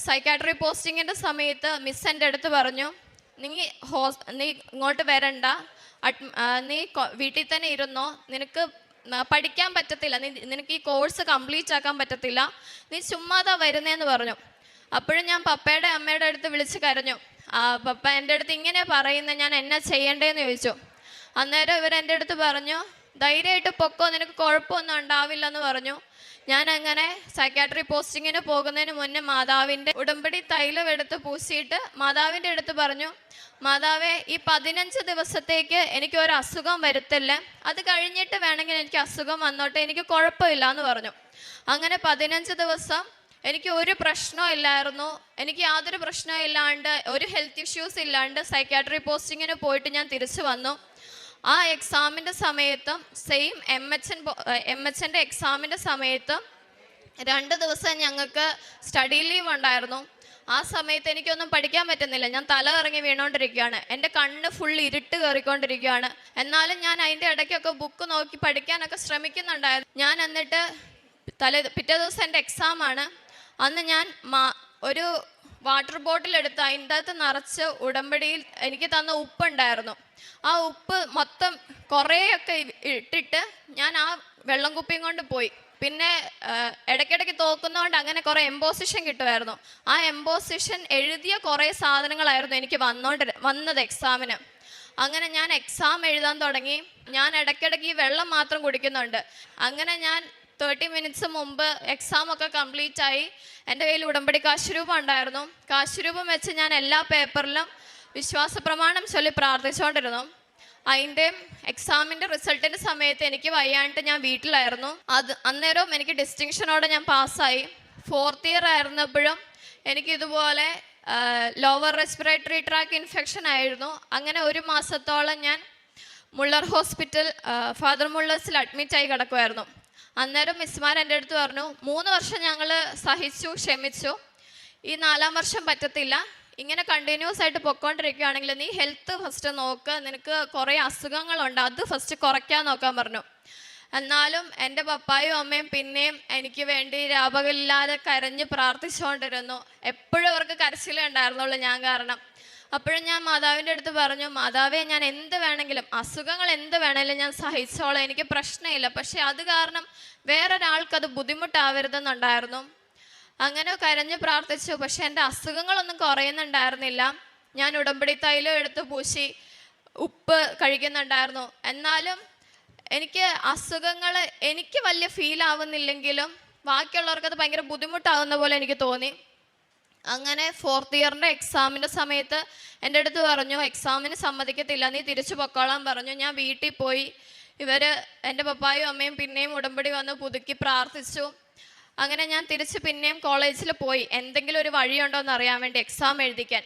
സൈക്കാട്രി പോസ്റ്റിങ്ങിൻ്റെ സമയത്ത് മിസ് എൻ്റെ അടുത്ത് പറഞ്ഞു, നീ ഇങ്ങോട്ട് വരണ്ട, നീ വീട്ടിൽ തന്നെ ഇരുന്നോ, നിനക്ക് പഠിക്കാൻ പറ്റത്തില്ല, നിനക്ക് ഈ കോഴ്സ് കംപ്ലീറ്റ് ആക്കാൻ പറ്റത്തില്ല, നീ ചുമ്മാതാ വരുന്നതെന്ന് പറഞ്ഞു. അപ്പോഴും ഞാൻ പപ്പയുടെ അമ്മയുടെ അടുത്ത് വിളിച്ച് കരഞ്ഞു. പപ്പ എൻ്റെ അടുത്ത് ഇങ്ങനെ പറയുന്നത്, ഞാൻ എന്നാ ചെയ്യേണ്ടതെന്ന് ചോദിച്ചു. അന്നേരം ഇവരെൻ്റെ അടുത്ത് പറഞ്ഞു, ധൈര്യമായിട്ട് പൊക്കോ, നിനക്ക് കുഴപ്പമൊന്നും ഉണ്ടാവില്ലെന്ന് പറഞ്ഞു. ഞാൻ അങ്ങനെ സൈക്കാട്രി പോസ്റ്റിങ്ങിന് പോകുന്നതിന് മുന്നേ മാതാവിൻ്റെ ഉടമ്പടി തൈലം എടുത്ത് പൂശിയിട്ട് മാതാവിൻ്റെ അടുത്ത് പറഞ്ഞു, മാതാവേ, ഈ 15 ദിവസത്തേക്ക് എനിക്ക് ഒരു അസുഖം വരുത്തില്ല, അത് കഴിഞ്ഞിട്ട് വേണമെങ്കിൽ എനിക്ക് അസുഖം വന്നോട്ടെ, എനിക്ക് കുഴപ്പമില്ല എന്ന് പറഞ്ഞു. അങ്ങനെ 15 ദിവസം എനിക്ക് ഒരു പ്രശ്നവും ഇല്ലായിരുന്നു. എനിക്ക് യാതൊരു പ്രശ്നവും ഇല്ലാണ്ട്, ഒരു ഹെൽത്ത് ഇഷ്യൂസ് ഇല്ലാണ്ട് സൈക്കാട്രി പോസ്റ്റിങ്ങിന് പോയിട്ട് ഞാൻ തിരിച്ചു വന്നു. ആ എക്സാമിൻ്റെ സമയത്തും സെയിം MHൻ്റെ എക്സാമിൻ്റെ സമയത്തും 2 ദിവസം ഞങ്ങൾക്ക് സ്റ്റഡി ലീവ് ഉണ്ടായിരുന്നു. ആ സമയത്ത് എനിക്കൊന്നും പഠിക്കാൻ പറ്റുന്നില്ല, ഞാൻ തല കറങ്ങി വീണുകൊണ്ടിരിക്കുകയാണ്, എൻ്റെ കണ്ണ് ഫുൾ ഇരുട്ട് കയറിക്കൊണ്ടിരിക്കുകയാണ്. എന്നാലും ഞാൻ അതിൻ്റെ ഇടയ്ക്കൊക്കെ ബുക്ക് നോക്കി പഠിക്കാനൊക്കെ ശ്രമിക്കുന്നുണ്ടായിരുന്നു. ഞാൻ എന്നിട്ട് പിറ്റേ ദിവസം എൻ്റെ എക്സാമാണ്. അന്ന് ഞാൻ ഒരു വാട്ടർ ബോട്ടിൽ എടുത്ത് അതിൻ്റെ അകത്ത് നിറച്ച് ഉടമ്പടിയിൽ എനിക്ക് തന്ന ഉപ്പുണ്ടായിരുന്നു. ആ ഉപ്പ് മൊത്തം കുറേയൊക്കെ ഇട്ടിട്ട് ഞാൻ ആ വെള്ളം കുപ്പിയും കൊണ്ട് പോയി. പിന്നെ ഇടയ്ക്കിടയ്ക്ക് തോക്കുന്നതുകൊണ്ട് അങ്ങനെ കുറേ എംബോസിഷൻ കിട്ടുമായിരുന്നു. ആ എംബോസിഷൻ എഴുതിയ കുറേ സാധനങ്ങളായിരുന്നു എനിക്ക് വന്നത് എക്സാമിന്. അങ്ങനെ ഞാൻ എക്സാം എഴുതാൻ തുടങ്ങി. ഞാൻ ഇടയ്ക്കിടയ്ക്ക് ഈ വെള്ളം മാത്രം കുടിക്കുന്നുണ്ട്. അങ്ങനെ ഞാൻ 30 മിനിറ്റ്സ് മുമ്പ് എക്സാമൊക്കെ കംപ്ലീറ്റ് ആയി. എൻ്റെ കയ്യിൽ ഉടമ്പടി കാശുരൂപം ഉണ്ടായിരുന്നു. കാശുരൂപം വെച്ച് ഞാൻ എല്ലാ പേപ്പറിലും വിശ്വാസ പ്രമാണം ചൊല്ലി പ്രാർത്ഥിച്ചുകൊണ്ടിരുന്നു. അതിൻ്റെ എക്സാമിൻ്റെ റിസൾട്ടിൻ്റെ സമയത്ത് എനിക്ക് വയ്യാണ്ട് ഞാൻ വീട്ടിലായിരുന്നു. അന്നേരവും എനിക്ക് ഡിസ്റ്റിങ്ഷനോടെ ഞാൻ പാസ്സായി. 4th ഇയർ ആയിരുന്നപ്പോഴും എനിക്കിതുപോലെ ലോവർ റെസ്പിറേറ്ററി ട്രാക്ക് ഇൻഫെക്ഷൻ ആയിരുന്നു. അങ്ങനെ 1 മാസത്തോളം ഞാൻ മുള്ളർ ഹോസ്പിറ്റൽ ഫാദർ മുള്ളേഴ്സിൽ അഡ്മിറ്റായി കിടക്കുമായിരുന്നു. അന്നേരം മിസ്മാർ എൻ്റെ അടുത്ത് പറഞ്ഞു, 3 വർഷം ഞങ്ങൾ സഹിച്ചു, ക്ഷമിച്ചു, ഈ 4ാം വർഷം പറ്റത്തില്ല, ഇങ്ങനെ കണ്ടിന്യൂസ് ആയിട്ട് പൊയ്ക്കൊണ്ടിരിക്കുകയാണെങ്കിൽ നീ ഹെൽത്ത് ഫസ്റ്റ് നോക്ക്, നിനക്ക് കുറേ അസുഖങ്ങളുണ്ട്, അത് ഫസ്റ്റ് കുറയ്ക്കാൻ നോക്കാൻ പറഞ്ഞു. എന്നാലും എൻ്റെ പപ്പായും അമ്മയും പിന്നെയും എനിക്ക് വേണ്ടി രാപകലില്ലാതെ കരഞ്ഞ് പ്രാർത്ഥിച്ചുകൊണ്ടിരുന്നു. എപ്പോഴും അവർക്ക് കരച്ചിലേ ഉണ്ടായിരുന്നുള്ളൂ ഞാൻ കാരണം. അപ്പോഴും ഞാൻ മാതാവിൻ്റെ അടുത്ത് പറഞ്ഞു, മാതാവേ, ഞാൻ എന്ത് വേണമെങ്കിലും, അസുഖങ്ങൾ എന്ത് വേണമെങ്കിലും ഞാൻ സഹിച്ചോളാം, എനിക്ക് പ്രശ്നമില്ല, പക്ഷെ അത് കാരണം വേറൊരാൾക്കത് ബുദ്ധിമുട്ടാവരുതെന്നുണ്ടായിരുന്നു. അങ്ങനെ കരഞ്ഞ് പ്രാർത്ഥിച്ചു. പക്ഷെ എൻ്റെ അസുഖങ്ങളൊന്നും കുറയുന്നുണ്ടായിരുന്നില്ല. ഞാൻ ഉടമ്പടി തൈലം എടുത്ത് പൂശി ഉപ്പ് കഴിക്കുന്നുണ്ടായിരുന്നു. എന്നാലും എനിക്ക് അസുഖങ്ങൾ എനിക്ക് വലിയ ഫീൽ ആവുന്നില്ലെങ്കിലും ബാക്കിയുള്ളവർക്കത് ഭയങ്കര ബുദ്ധിമുട്ടാകുന്ന പോലെ എനിക്ക് തോന്നി. അങ്ങനെ 4th ഇയറിൻ്റെ എക്സാമിൻ്റെ സമയത്ത് എൻ്റെ അടുത്ത് പറഞ്ഞു, എക്സാമിന് സമ്മതിക്കത്തില്ല, നീ തിരിച്ചു പൊക്കോളാൻ പറഞ്ഞു. ഞാൻ വീട്ടിൽ പോയി. എൻ്റെ പപ്പായും അമ്മയും പിന്നെയും ഉടമ്പടി വന്ന് പുതുക്കി പ്രാർത്ഥിച്ചു. അങ്ങനെ ഞാൻ തിരിച്ച് പിന്നെയും കോളേജിൽ പോയി, എന്തെങ്കിലും ഒരു വഴിയുണ്ടോ എന്ന് അറിയാൻ വേണ്ടി എക്സാം എഴുതിക്കാൻ.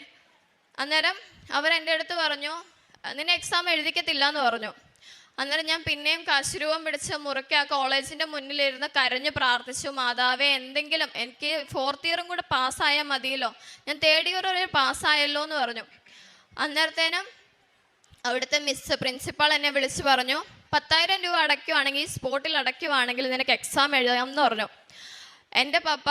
അന്നേരം അവരെൻ്റെ അടുത്ത് പറഞ്ഞു, നിന്നെ എക്സാം എഴുതിക്കത്തില്ല എന്ന് പറഞ്ഞു. അന്നേരം ഞാൻ പിന്നെയും കാശുരൂപം പിടിച്ച് മുറുക്കി ആ കോളേജിൻ്റെ മുന്നിലിരുന്ന് കരഞ്ഞ് പ്രാർത്ഥിച്ചു, മാതാവേ എന്തെങ്കിലും എനിക്ക് 4th ഇയറും കൂടെ പാസ്സായാൽ മതിയല്ലോ, ഞാൻ 3rd ഇയർ ഒരു പാസ്സായല്ലോ എന്ന് പറഞ്ഞു. അന്നേരത്തേനും അവിടുത്തെ പ്രിൻസിപ്പാൾ എന്നെ വിളിച്ച് പറഞ്ഞു, 10,000 രൂപ അടയ്ക്കുവാണെങ്കിൽ, സ്പോട്ടിൽ അടയ്ക്കുവാണെങ്കിൽ നിനക്ക് എക്സാം എഴുതാം എന്ന് പറഞ്ഞു. എൻ്റെ പപ്പ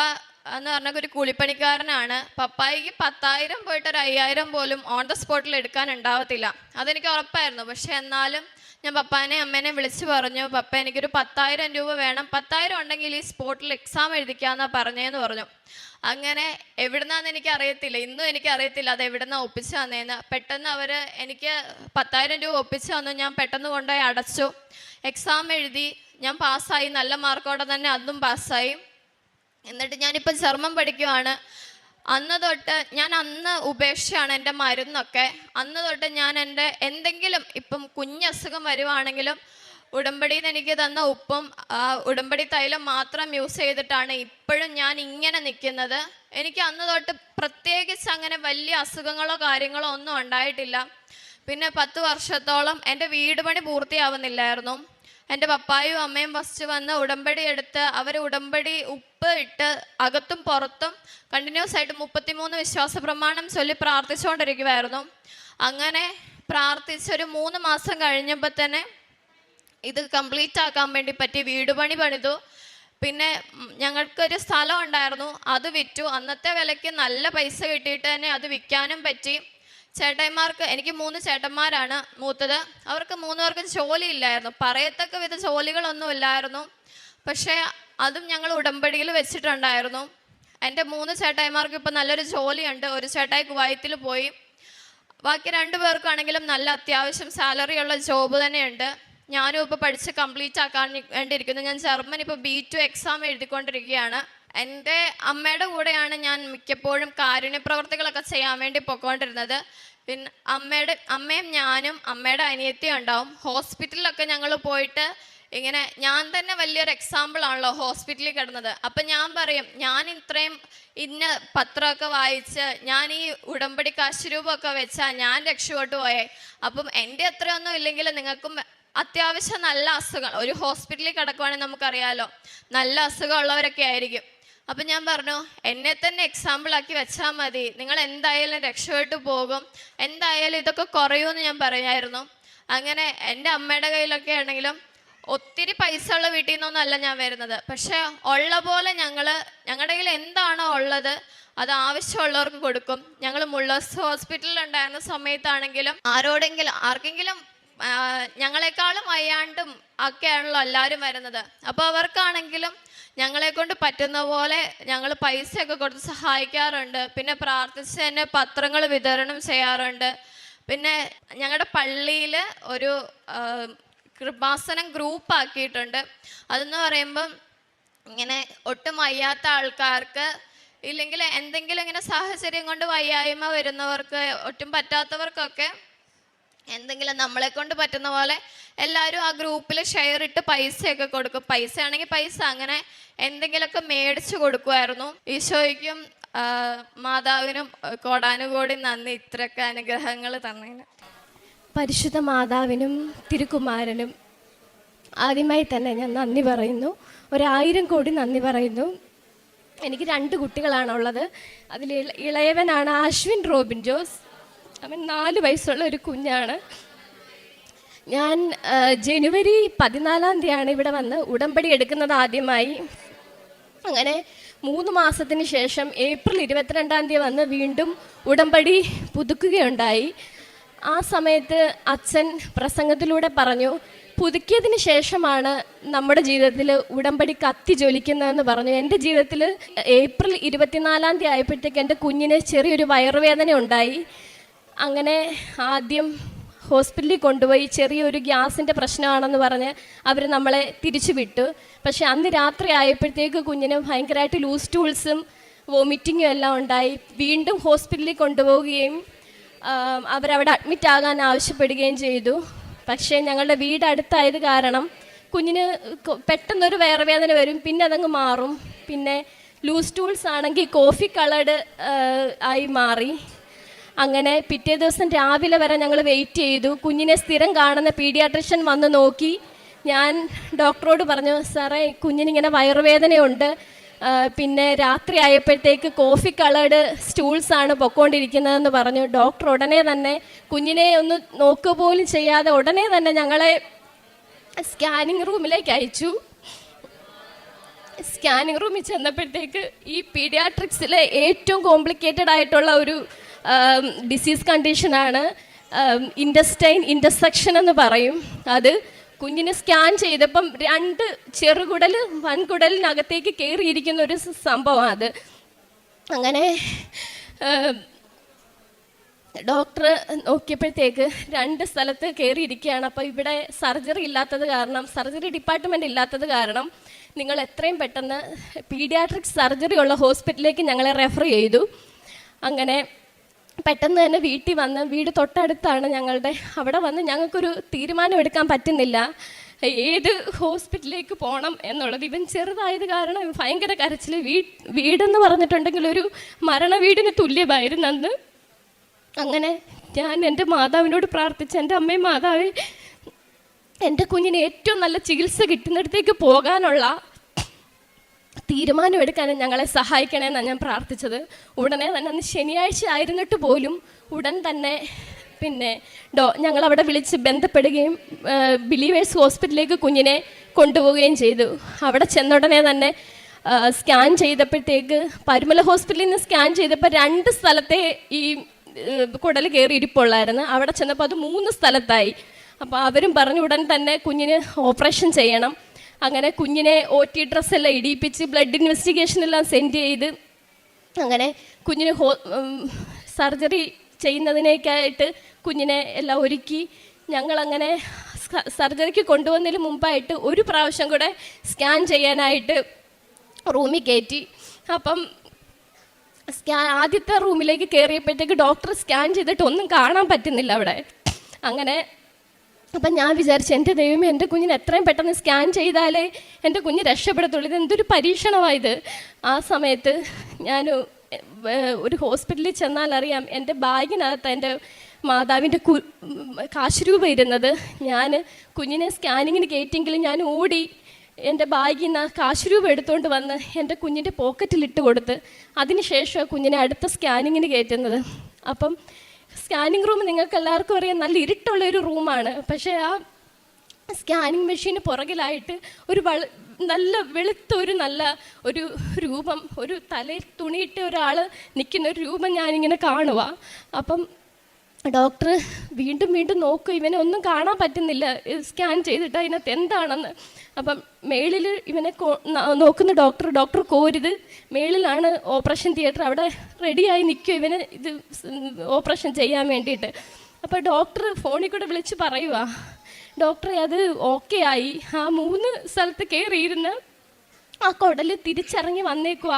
എന്ന് പറഞ്ഞാൽ ഒരു കൂലിപ്പണിക്കാരനാണ്. പപ്പായിക്ക് 10,000 പോയിട്ട് ഒരു 5,000 പോലും ഓൺ ദ സ്പോട്ടിൽ എടുക്കാൻ ഉണ്ടാവത്തില്ല, അതെനിക്ക് ഉറപ്പായിരുന്നു. പക്ഷെ എന്നാലും ഞാൻ പപ്പാനെയും അമ്മേനെയും വിളിച്ച് പറഞ്ഞു, പപ്പ എനിക്കൊരു 10,000 രൂപ വേണം, 10,000 ഉണ്ടെങ്കിൽ ഈ സ്പോട്ടിൽ എക്സാം എഴുതിക്കാമെന്നാണ് പറഞ്ഞതെന്ന് പറഞ്ഞു. അങ്ങനെ എവിടുന്നാന്ന് എനിക്കറിയത്തില്ല, ഇന്നും എനിക്കറിയത്തില്ല അത് എവിടുന്നാണ് ഒപ്പിച്ച് തന്നേന്ന്. പെട്ടെന്ന് അവർ എനിക്ക് 10,000 രൂപ ഒപ്പിച്ച് തന്നു. ഞാൻ പെട്ടെന്ന് കൊണ്ടുപോയി അടച്ചു, എക്സാം എഴുതി, ഞാൻ പാസ്സായി, നല്ല മാർക്കോടെ തന്നെ അതും പാസ്സായി. എന്നിട്ട് ഞാനിപ്പോൾ ജർമ്മൻ പഠിക്കുവാണ്. അന്ന് തൊട്ട് ഞാൻ ഉപേക്ഷയാണ് എൻ്റെ മരുന്നൊക്കെ. അന്ന് തൊട്ട് ഞാൻ എൻ്റെ എന്തെങ്കിലും ഇപ്പം കുഞ്ഞസുഖം വരുവാണെങ്കിലും ഉടമ്പടിയിൽ നിന്ന് എനിക്ക് തന്ന ഉപ്പും ഉടമ്പടി തൈലം മാത്രം യൂസ് ചെയ്തിട്ടാണ് ഇപ്പോഴും ഞാൻ ഇങ്ങനെ നിൽക്കുന്നത്. എനിക്ക് അന്ന് തൊട്ട് പ്രത്യേകിച്ച് അങ്ങനെ വലിയ അസുഖങ്ങളോ കാര്യങ്ങളോ ഒന്നും ഉണ്ടായിട്ടില്ല. പിന്നെ 10 വർഷത്തോളം എൻ്റെ വീട് പണി പൂർത്തിയാവുന്നില്ലായിരുന്നു. എൻ്റെ പപ്പായും അമ്മയും ഫസ്റ്റ് വന്ന് ഉടമ്പടി എടുത്ത് അവർ ഉടമ്പടി ഉപ്പ് ഇട്ട് അകത്തും പുറത്തും കണ്ടിന്യൂസ് ആയിട്ട് 33 വിശ്വാസ പ്രമാണം ചൊല്ലി പ്രാർത്ഥിച്ചുകൊണ്ടിരിക്കുമായിരുന്നു. അങ്ങനെ പ്രാർത്ഥിച്ചൊരു 3 മാസം കഴിഞ്ഞപ്പോൾ തന്നെ ഇത് കംപ്ലീറ്റ് ആക്കാൻ വേണ്ടി പറ്റി. വീട് പണി പണിതു. പിന്നെ ഞങ്ങൾക്കൊരു സ്ഥലം ഉണ്ടായിരുന്നു, അത് വിറ്റു. അന്നത്തെ വിലയ്ക്ക് നല്ല പൈസ കിട്ടിയിട്ട് തന്നെ അത് വിൽക്കാനും പറ്റി. ചേട്ടന്മാർക്ക്, എനിക്ക് 3 ചേട്ടന്മാരാണ് മൂത്തത്, അവർക്ക് 3 പേർക്കും ജോലി ഇല്ലായിരുന്നു, പറയത്തക്ക വിധ ജോലികളൊന്നും ഇല്ലായിരുന്നു. പക്ഷേ അതും ഞങ്ങൾ ഉടമ്പടിയിൽ വെച്ചിട്ടുണ്ടായിരുന്നു. എൻ്റെ 3 ചേട്ടായിമാർക്ക് ഇപ്പോൾ നല്ലൊരു ജോലിയുണ്ട്. ഒരു ചേട്ടായി കുവൈത്തിൽ പോയി, ബാക്കി 2 പേർക്കാണെങ്കിലും നല്ല അത്യാവശ്യം സാലറി ഉള്ള ജോബ് തന്നെയുണ്ട്. ഞാനും ഇപ്പോൾ പഠിച്ച് കംപ്ലീറ്റ് ആക്കാൻ വേണ്ടിയിരിക്കുന്നു. ഞാൻ ജർമ്മൻ ഇപ്പോൾ B2 എക്സാം എഴുതിക്കൊണ്ടിരിക്കുകയാണ്. എൻ്റെ അമ്മയുടെ കൂടെയാണ് ഞാൻ മിക്കപ്പോഴും കാരുണ്യ പ്രവർത്തികളൊക്കെ ചെയ്യാൻ വേണ്ടി പോയിക്കൊണ്ടിരുന്നത്. പിന്നെ അമ്മയും ഞാനും അമ്മയുടെ അനിയത്തിയും ഉണ്ടാവും. ഹോസ്പിറ്റലിലൊക്കെ ഞങ്ങൾ പോയിട്ട് ഇങ്ങനെ, ഞാൻ തന്നെ വലിയൊരു എക്സാമ്പിൾ ആണല്ലോ ഹോസ്പിറ്റലിൽ കിടന്നത്. അപ്പം ഞാൻ പറയും, ഞാൻ ഇത്രയും ഇന്ന പത്രമൊക്കെ വായിച്ച് ഞാൻ ഈ ഉടമ്പടി കാശുരൂപമൊക്കെ വെച്ചാൽ ഞാൻ രക്ഷപ്പെട്ടു പോയേ. അപ്പം എൻ്റെ അത്രയൊന്നും ഇല്ലെങ്കിൽ നിങ്ങൾക്കും അത്യാവശ്യം നല്ല അസുഖം, ഒരു ഹോസ്പിറ്റലിൽ കിടക്കുവാണെങ്കിൽ നമുക്കറിയാമല്ലോ നല്ല അസുഖമുള്ളവരൊക്കെ ആയിരിക്കും. അപ്പം ഞാൻ പറഞ്ഞു, എന്നെ തന്നെ എക്സാമ്പിളാക്കി വെച്ചാൽ മതി, നിങ്ങൾ എന്തായാലും രക്ഷപ്പെട്ടു പോകും, എന്തായാലും ഇതൊക്കെ കുറയുമെന്ന് ഞാൻ പറയായിരുന്നു. അങ്ങനെ എൻ്റെ അമ്മയുടെ കയ്യിലൊക്കെ ആണെങ്കിലും ഒത്തിരി പൈസ ഉള്ള വീട്ടിൽ നിന്നൊന്നല്ല ഞാൻ വരുന്നത്. പക്ഷെ ഉള്ള പോലെ ഞങ്ങളുടെ കയ്യിൽ എന്താണോ ഉള്ളത് അത് ആവശ്യമുള്ളവർക്ക് കൊടുക്കും. ഞങ്ങൾ മുള്ളേഴ്സ് ഹോസ്പിറ്റലിൽ ഉണ്ടായിരുന്ന സമയത്താണെങ്കിലും ആർക്കെങ്കിലും ഞങ്ങളെക്കാളും വയ്യാണ്ടും ഒക്കെയാണല്ലോ എല്ലാവരും വരുന്നത്. അപ്പോൾ അവർക്കാണെങ്കിലും ഞങ്ങളെ കൊണ്ട് പറ്റുന്ന പോലെ ഞങ്ങൾ പൈസയൊക്കെ കൊടുത്ത് സഹായിക്കാറുണ്ട്. പിന്നെ പ്രാർത്ഥിച്ച് തന്നെ പത്രങ്ങൾ വിതരണം ചെയ്യാറുണ്ട്. പിന്നെ ഞങ്ങളുടെ പള്ളിയിൽ ഒരു കൃപാസനം ഗ്രൂപ്പ് ആക്കിയിട്ടുണ്ട്. അതെന്ന് പറയുമ്പം ഇങ്ങനെ ഒട്ടും വയ്യാത്ത ആൾക്കാർക്ക്, ഇല്ലെങ്കിൽ എന്തെങ്കിലും ഇങ്ങനെ സാഹചര്യം കൊണ്ട് വയ്യായ്മ വരുന്നവർക്ക്, ഒട്ടും പറ്റാത്തവർക്കൊക്കെ എന്തെങ്കിലും നമ്മളെ കൊണ്ട് പറ്റുന്ന പോലെ എല്ലാവരും ആ ഗ്രൂപ്പിൽ ഷെയർ ഇട്ട് പൈസയൊക്കെ കൊടുക്കും. പൈസ ആണെങ്കിൽ പൈസ, അങ്ങനെ എന്തെങ്കിലുമൊക്കെ മേടിച്ചു കൊടുക്കുമായിരുന്നു. ഈശോയ്ക്കും മാതാവിനും കോടാനുകോടി നന്ദി, ഇത്രയൊക്കെ അനുഗ്രഹങ്ങൾ തന്നതിന്. പരിശുദ്ധ മാതാവിനും തിരുക്കുമാരനും ആദ്യമായി തന്നെ ഞാൻ നന്ദി പറയുന്നു, 1000 കോടി നന്ദി പറയുന്നു. എനിക്ക് 2 കുട്ടികളാണുള്ളത്. അതിൽ ഇളയവനാണ് അശ്വിൻ റോബിൻ ജോസ്. അവൻ 4 വയസ്സുള്ള ഒരു കുഞ്ഞാണ്. ഞാൻ ജനുവരി 14-ാം തീയതിയാണ് ഇവിടെ വന്ന് ഉടമ്പടി എടുക്കുന്നത് ആദ്യമായി. അങ്ങനെ 3 മാസത്തിന് ശേഷം ഏപ്രിൽ 22-ാം തീയതി വന്ന് വീണ്ടും ഉടമ്പടി പുതുക്കുകയുണ്ടായി. ആ സമയത്ത് അച്ഛൻ പ്രസംഗത്തിലൂടെ പറഞ്ഞു, പുതുക്കിയതിന് ശേഷമാണ് നമ്മുടെ ജീവിതത്തിൽ ഉടമ്പടി കത്തി ജ്വലിക്കുന്നതെന്ന് പറഞ്ഞു. എൻ്റെ ജീവിതത്തിൽ ഏപ്രിൽ 24-ാം തീയതി ആയപ്പോഴത്തേക്ക് എൻ്റെ കുഞ്ഞിന് ചെറിയൊരു വയറുവേദന ഉണ്ടായി. അങ്ങനെ ആദ്യം ഹോസ്പിറ്റലിൽ കൊണ്ടുപോയി, ചെറിയൊരു ഗ്യാസിൻ്റെ പ്രശ്നമാണെന്ന് പറഞ്ഞ് അവർ നമ്മളെ തിരിച്ചു വിട്ടു. പക്ഷെ അന്ന് രാത്രി ആയപ്പോഴത്തേക്ക് കുഞ്ഞിന് ഭയങ്കരമായിട്ട് ലൂസ് ടൂൾസും വോമിറ്റിങ്ങും എല്ലാം ഉണ്ടായി. വീണ്ടും ഹോസ്പിറ്റലിൽ കൊണ്ടുപോവുകയും അവരവിടെ അഡ്മിറ്റ് ആകാൻ ആവശ്യപ്പെടുകയും ചെയ്തു. പക്ഷേ ഞങ്ങളുടെ വീട് അടുത്തായത് കാരണം കുഞ്ഞിന് പെട്ടെന്നൊരു വയറുവേദന വരും, പിന്നെ അതങ്ങ് മാറും. പിന്നെ ലൂസ് ടൂൾസ് ആണെങ്കിൽ കോഫി കളർഡ് ആയി മാറി. അങ്ങനെ പിറ്റേ ദിവസം രാവിലെ വരെ ഞങ്ങൾ വെയിറ്റ് ചെയ്തു. കുഞ്ഞിനെ സ്ഥിരം കാണുന്ന പീഡിയാട്രിഷ്യൻ വന്ന് നോക്കി. ഞാൻ ഡോക്ടറോട് പറഞ്ഞു, സാറേ കുഞ്ഞിനിങ്ങനെ വയറുവേദനയുണ്ട്, പിന്നെ രാത്രി ആയപ്പോഴത്തേക്ക് കോഫി കളേർഡ് സ്റ്റൂൾസാണ് പൊക്കോണ്ടിരിക്കുന്നതെന്ന് പറഞ്ഞു. ഡോക്ടർ ഉടനെ തന്നെ കുഞ്ഞിനെ ഒന്ന് നോക്കുക പോലും ചെയ്യാതെ ഉടനെ തന്നെ ഞങ്ങളെ സ്കാനിങ് റൂമിലേക്ക് അയച്ചു. സ്കാനിങ് റൂമിൽ ചെന്നപ്പോഴത്തേക്ക് ഈ പീഡിയാട്രിക്സിലെ ഏറ്റവും കോംപ്ലിക്കേറ്റഡ് ആയിട്ടുള്ള ഒരു ഡിസീസ് കണ്ടീഷനാണ് ഇൻറ്റസ്റ്റൈൻ ഇൻ്റർസെക്ഷൻ എന്ന് പറയും. അത് കുഞ്ഞിനെ സ്കാൻ ചെയ്തപ്പം 2 ചെറുകുടൽ വൻകുടലിനകത്തേക്ക് കയറിയിരിക്കുന്ന ഒരു സംഭവം. അത് അങ്ങനെ ഡോക്ടർ നോക്കിയപ്പോഴത്തേക്ക് 2 സ്ഥലത്ത് കയറിയിരിക്കുകയാണ്. അപ്പോൾ ഇവിടെ സർജറി ഇല്ലാത്തത് കാരണം, സർജറി ഡിപ്പാർട്ട്മെൻറ്റ് ഇല്ലാത്തത് കാരണം നിങ്ങൾ എത്രയും പെട്ടെന്ന് പീഡിയാട്രിക് സർജറി ഉള്ള ഹോസ്പിറ്റലിലേക്ക് ഞങ്ങളെ റെഫർ ചെയ്തു. അങ്ങനെ പെട്ടെന്ന് തന്നെ വീട്ടിൽ വന്ന്, വീട് തൊട്ടടുത്താണ് ഞങ്ങളുടെ, അവിടെ വന്ന് ഞങ്ങൾക്കൊരു തീരുമാനം എടുക്കാൻ പറ്റുന്നില്ല ഏത് ഹോസ്പിറ്റലിലേക്ക് പോകണം എന്നുള്ളത്. ഇവൻ ചെറുതായത് കാരണം ഭയങ്കര കരച്ചിൽ. വീടെന്ന് പറഞ്ഞിട്ടുണ്ടെങ്കിൽ ഒരു മരണ വീടിന് തുല്യമായിരുന്നു അന്ന്. അങ്ങനെ ഞാൻ എൻ്റെ മാതാവിനോട് പ്രാർത്ഥിച്ച്, എൻ്റെ അമ്മയും മാതാവേ, എൻ്റെ കുഞ്ഞിന് ഏറ്റവും നല്ല ചികിത്സ കിട്ടുന്നിടത്തേക്ക് പോകാനുള്ള തീരുമാനം എടുക്കാനും ഞങ്ങളെ സഹായിക്കണമെന്നാണ് ഞാൻ പ്രാർത്ഥിച്ചത്. ഉടനെ തന്നെ അന്ന് ശനിയാഴ്ച ആയിരുന്നിട്ട് പോലും ഉടൻ തന്നെ പിന്നെ ഞങ്ങളവിടെ വിളിച്ച് ബന്ധപ്പെടുകയും ബിലീവേഴ്സ് ഹോസ്പിറ്റലിലേക്ക് കുഞ്ഞിനെ കൊണ്ടുപോവുകയും ചെയ്തു. അവിടെ ചെന്നുടനെ തന്നെ സ്കാൻ ചെയ്തപ്പോഴത്തേക്ക് പരുമല ഹോസ്പിറ്റലിൽ നിന്ന് സ്കാൻ ചെയ്തപ്പോൾ 2 സ്ഥലത്തെ ഈ കുടൽ കയറി ഇരിപ്പുള്ളായിരുന്നു. അവിടെ ചെന്നപ്പോൾ അത് 3 സ്ഥലത്തായി. അപ്പോൾ അവരും പറഞ്ഞു ഉടൻ തന്നെ കുഞ്ഞിന് ഓപ്പറേഷൻ ചെയ്യണം. അങ്ങനെ കുഞ്ഞിനെ OT ഡ്രസ്സെല്ലാം ഇടിയിപ്പിച്ച് ബ്ലഡ് ഇൻവെസ്റ്റിഗേഷനെല്ലാം സെൻഡ് ചെയ്ത് അങ്ങനെ കുഞ്ഞിന് സർജറി ചെയ്യുന്നതിനേക്കായിട്ട് കുഞ്ഞിനെ എല്ലാം ഒരുക്കി. ഞങ്ങളങ്ങനെ സർജറിക്ക് കൊണ്ടുവന്നതിന് മുമ്പായിട്ട് ഒരു പ്രാവശ്യം കൂടെ സ്കാൻ ചെയ്യാനായിട്ട് റൂമിൽ കയറ്റി. അപ്പം ആദ്യത്തെ റൂമിലേക്ക് കയറിയപ്പോഴത്തേക്ക് ഡോക്ടർ സ്കാൻ ചെയ്തിട്ട് ഒന്നും കാണാൻ പറ്റുന്നില്ല അവിടെ. അങ്ങനെ അപ്പം ഞാൻ വിചാരിച്ചു, എൻ്റെ ദൈവമേ, എൻ്റെ കുഞ്ഞിന് എത്രയും പെട്ടെന്ന് സ്കാൻ ചെയ്താലേ എൻ്റെ കുഞ്ഞ് രക്ഷപ്പെടത്തുള്ളൂ. ഇത് എന്തൊരു പരീക്ഷണമായത്. ആ സമയത്ത് ഞാൻ ഒരു ഹോസ്പിറ്റലിൽ ചെന്നാൽ അറിയാം, എൻ്റെ ബാഗിനകത്ത് എൻ്റെ മാതാവിൻ്റെ കാശ് രൂപ ഇരുന്നത്. ഞാൻ കുഞ്ഞിനെ സ്കാനിങ്ങിന് കയറ്റിയെങ്കിലും ഞാൻ ഓടി എൻ്റെ ബാഗിൽ നിന്ന് കാശ് രൂപ എടുത്തുകൊണ്ട് വന്ന് എൻ്റെ കുഞ്ഞിൻ്റെ പോക്കറ്റിലിട്ട് കൊടുത്ത് അതിനുശേഷം കുഞ്ഞിനെ അടുത്ത സ്കാനിങ്ങിന് കയറ്റുന്നത്. അപ്പം സ്കാനിങ് റൂം നിങ്ങൾക്ക് എല്ലാവർക്കും അറിയാം, നല്ല ഇരുട്ടുള്ളൊരു റൂമാണ്. പക്ഷേ ആ സ്കാനിങ് മെഷീന് പുറകിലായിട്ട് ഒരു നല്ല വെളുത്തൊരു നല്ല ഒരു രൂപം, ഒരു തലയിൽ തുണിയിട്ട ഒരാൾ നിൽക്കുന്ന ഒരു രൂപം ഞാനിങ്ങനെ കാണുക. അപ്പം ഡോക്ടർ വീണ്ടും വീണ്ടും നോക്കും, ഇവനെ ഒന്നും കാണാൻ പറ്റുന്നില്ല സ്കാൻ ചെയ്തിട്ട് അതിനകത്ത് എന്താണെന്ന്. അപ്പം മേളിൽ ഇവനെ നോക്കുന്ന ഡോക്ടർ കോരുത്, മേളിലാണ് ഓപ്പറേഷൻ തിയേറ്റർ, അവിടെ റെഡിയായി നിൽക്കും ഇവന് ഇത് ഓപ്പറേഷൻ ചെയ്യാൻ വേണ്ടിയിട്ട്. അപ്പോൾ ഡോക്ടർ ഫോണിൽ കൂടെ വിളിച്ച് പറയുക, ഡോക്ടറെ അത് ഓക്കെ ആയി, ആ 3 സ്ഥലത്ത് കയറിയിരുന്ന് ആ കുടൽ തിരിച്ചിറങ്ങി വന്നേക്കുക,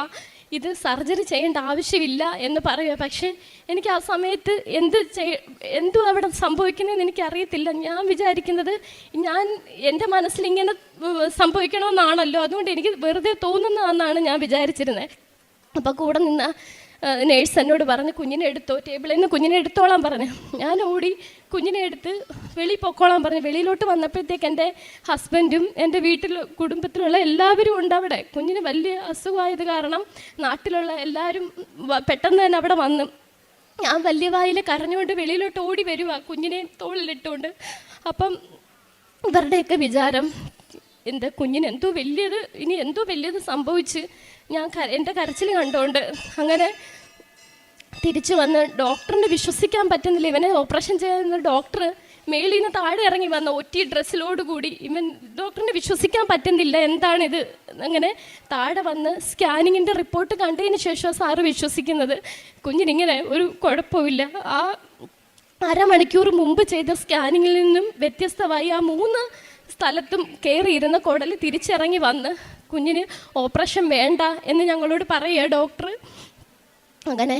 ഇത് സർജറി ചെയ്യേണ്ട ആവശ്യമില്ല എന്ന് പറയുക. പക്ഷേ എനിക്ക് ആ സമയത്ത് എന്തു അവിടെ സംഭവിക്കുന്നതെന്ന് എനിക്കറിയത്തില്ല. ഞാൻ വിചാരിക്കുന്നത് എൻ്റെ മനസ്സിലിങ്ങനെ സംഭവിക്കണമെന്നാണല്ലോ, അതുകൊണ്ട് എനിക്ക് വെറുതെ തോന്നുന്നതെന്നാണ് ഞാൻ വിചാരിച്ചിരുന്നത്. അപ്പോൾ കൂടെ നിന്ന നേഴ്സ് എന്നോട് പറഞ്ഞ് കുഞ്ഞിനെ എടുത്തോ, ടേബിളിൽ നിന്ന് കുഞ്ഞിനെ എടുത്തോളാൻ പറഞ്ഞു. ഞാൻ ഓടി കുഞ്ഞിനെ എടുത്ത് വെളിയിൽ പൊക്കോളാൻ പറഞ്ഞു. വെളിയിലോട്ട് വന്നപ്പോഴത്തേക്ക് എൻ്റെ ഹസ്ബൻഡും എൻ്റെ കുടുംബത്തിലുള്ള എല്ലാവരും ഉണ്ട് അവിടെ. കുഞ്ഞിന് വലിയ അസുഖമായത് കാരണം നാട്ടിലുള്ള എല്ലാവരും പെട്ടെന്ന് തന്നെ അവിടെ വന്നു. ഞാൻ വലിയ വായിൽ കരഞ്ഞുകൊണ്ട് വെളിയിലോട്ട് ഓടി വരുക കുഞ്ഞിനെ തോളിലിട്ടുകൊണ്ട്. അപ്പം ഇവരുടെയൊക്കെ വിചാരം എൻ്റെ കുഞ്ഞിന് എന്തോ വലിയത് സംഭവിച്ച് എൻ്റെ കരച്ചിൽ കണ്ടുകൊണ്ട് അങ്ങനെ തിരിച്ചു വന്ന് ഡോക്ടറിനെ വിശ്വസിക്കാൻ പറ്റുന്നില്ല. ഇവനെ ഓപ്പറേഷൻ ചെയ്യുന്ന ഡോക്ടർ മേളിൽ നിന്ന് താഴെ ഇറങ്ങി വന്ന OT ഡ്രസ്സിലോടുകൂടി ഡോക്ടറിനെ വിശ്വസിക്കാൻ പറ്റുന്നില്ല എന്താണിത്. അങ്ങനെ താഴെ വന്ന് സ്കാനിങ്ങിൻ്റെ റിപ്പോർട്ട് കണ്ടതിന് ശേഷം സാറ് വിശ്വസിക്കുന്നത് കുഞ്ഞിനിങ്ങനെ ഒരു കുഴപ്പമില്ല. ആ അരമണിക്കൂർ മുമ്പ് ചെയ്ത സ്കാനിങ്ങിൽ നിന്നും വ്യത്യസ്തമായി ആ 3 സ്ഥലത്തും കയറിയിരുന്ന കുടൽ തിരിച്ചിറങ്ങി വന്ന് കുഞ്ഞിന് ഓപ്പറേഷൻ വേണ്ട എന്ന് ഞങ്ങളോട് പറയുക ഡോക്ടർ. അങ്ങനെ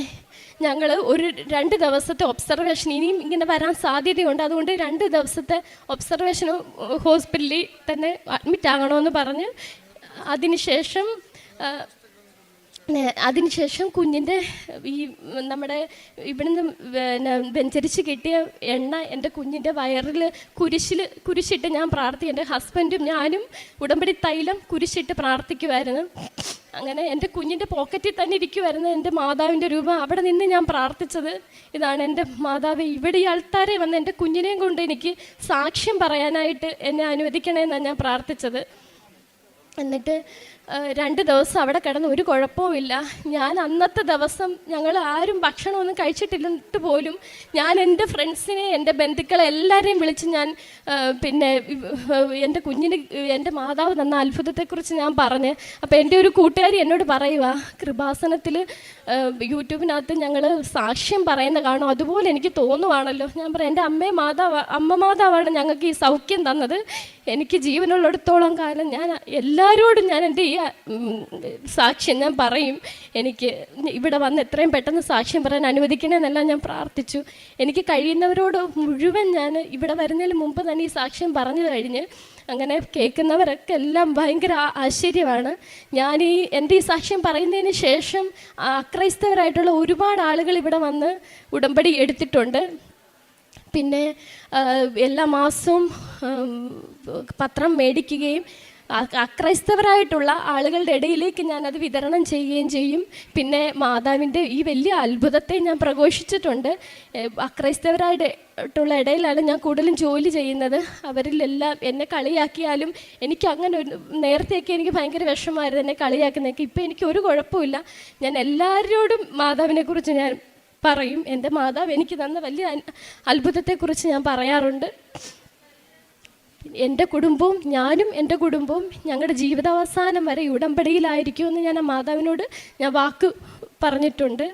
ഞങ്ങൾ ഒരു 2 ദിവസത്തെ ഒബ്സർവേഷൻ, ഇനിയും ഇങ്ങനെ വരാൻ സാധ്യതയുണ്ട്, അതുകൊണ്ട് 2 ദിവസത്തെ ഒബ്സർവേഷൻ ഹോസ്പിറ്റലിൽ തന്നെ അഡ്മിറ്റ് ആകണമെന്ന് പറഞ്ഞ് അതിനുശേഷം അതിനുശേഷം കുഞ്ഞിൻ്റെ ഈ നമ്മുടെ ഇവിടുന്ന് പിന്നെ വെഞ്ചരിച്ച് കിട്ടിയ എണ്ണ എൻ്റെ കുഞ്ഞിൻ്റെ വയറിൽ കുരിശിട്ട് ഞാൻ പ്രാർത്ഥിക്കും. എൻ്റെ ഹസ്ബൻഡും ഞാനും ഉടമ്പടി തൈലം കുരിശിട്ട് പ്രാർത്ഥിക്കുമായിരുന്നു. അങ്ങനെ എൻ്റെ കുഞ്ഞിൻ്റെ പോക്കറ്റിൽ തന്നെ ഇരിക്കുമായിരുന്നു എൻ്റെ മാതാവിൻ്റെ രൂപം. അവിടെ നിന്ന് ഞാൻ പ്രാർത്ഥിച്ചത് ഇതാണ്: എൻ്റെ മാതാവ്, ഇവിടെ ഈ ആൾക്കാരെ വന്ന് എൻ്റെ കുഞ്ഞിനെയും കൊണ്ട് എനിക്ക് സാക്ഷ്യം പറയാനായിട്ട് എന്നെ അനുവദിക്കണമെന്നാണ് ഞാൻ പ്രാർത്ഥിച്ചത്. എന്നിട്ട് 2 ദിവസം അവിടെ കിടന്ന് ഒരു കുഴപ്പവുമില്ല. ഞാൻ അന്നത്തെ ദിവസം ഞങ്ങൾ ആരും ഭക്ഷണമൊന്നും കഴിച്ചിട്ടില്ലെന്നിട്ട് പോലും ഞാൻ എൻ്റെ ഫ്രണ്ട്സിനെ, എൻ്റെ ബന്ധുക്കളെ എല്ലാവരെയും വിളിച്ച് ഞാൻ പിന്നെ എൻ്റെ കുഞ്ഞിന് എൻ്റെ മാതാവ് തന്ന അത്ഭുതത്തെക്കുറിച്ച് ഞാൻ പറഞ്ഞ്. അപ്പോൾ എൻ്റെ ഒരു കൂട്ടുകാരി എന്നോട് പറയുക, കൃപാസനത്തിൽ യൂട്യൂബിനകത്ത് ഞങ്ങൾ സാക്ഷ്യം പറയുന്ന കാണും, അതുപോലെ എനിക്ക് തോന്നുവാണല്ലോ. ഞാൻ പറയാം, എൻ്റെ അമ്മ മാതാവാണ് ഞങ്ങൾക്ക് ഈ സൗഖ്യം തന്നത്. എനിക്ക് ജീവനുള്ളിടത്തോളം കാലം ഞാൻ എല്ലാവരോടും ഞാൻ എൻ്റെ ഈ സാക്ഷ്യം ഞാൻ പറയും. എനിക്ക് ഇവിടെ വന്ന് എത്രയും പെട്ടെന്ന് സാക്ഷ്യം പറയാൻ അനുവദിക്കണമെന്നെല്ലാം ഞാൻ പ്രാർത്ഥിച്ചു. എനിക്ക് കഴിയുന്നവരോട് മുഴുവൻ ഞാൻ ഇവിടെ വരുന്നതിന് മുമ്പ് തന്നെ ഈ സാക്ഷ്യം പറഞ്ഞു കഴിഞ്ഞ്. അങ്ങനെ കേൾക്കുന്നവരൊക്കെ എല്ലാം ഭയങ്കര ആശ്ചര്യമാണ്. ഞാൻ എൻ്റെ ഈ സാക്ഷ്യം പറയുന്നതിന് ശേഷം അക്രൈസ്തവരായിട്ടുള്ള ഒരുപാട് ആളുകൾ ഇവിടെ വന്ന് ഉടമ്പടി എടുത്തിട്ടുണ്ട്. പിന്നെ എല്ലാ മാസവും പത്രം മേടിക്കുകയും അക്രൈസ്തവരായിട്ടുള്ള ആളുകളുടെ ഇടയിലേക്ക് ഞാനത് വിതരണം ചെയ്യുകയും ചെയ്യും. പിന്നെ മാതാവിൻ്റെ ഈ വലിയ അത്ഭുതത്തെ ഞാൻ പ്രഘോഷിച്ചിട്ടുണ്ട്. അക്രൈസ്തവരായിട്ടുള്ള ഇടയിലാണ് ഞാൻ കൂടുതലും ജോലി ചെയ്യുന്നത്. അവരിലെല്ലാം എന്നെ കളിയാക്കിയാലും എനിക്ക് അങ്ങനെ ഒരു നേരത്തെയൊക്കെ എനിക്ക് ഭയങ്കര വിഷമമായിരുന്നു എന്നെ കളിയാക്കുന്നതൊക്കെ. ഇപ്പം എനിക്ക് ഒരു കുഴപ്പമില്ല. ഞാൻ എല്ലാവരോടും മാതാവിനെക്കുറിച്ച് ഞാൻ പറയും. എൻ്റെ മാതാവ് എനിക്ക് തന്ന വലിയ അത്ഭുതത്തെക്കുറിച്ച് ഞാൻ പറയാറുണ്ട്. എൻ്റെ കുടുംബവും ഞാനും എൻ്റെ കുടുംബവും ഞങ്ങളുടെ ജീവിതാവസാനം വരെ ഉടമ്പടിയിലായിരിക്കുമെന്ന് ഞാൻ ആ മാതാവിനോട് ഞാൻ വാക്ക് പറഞ്ഞിട്ടുണ്ട്.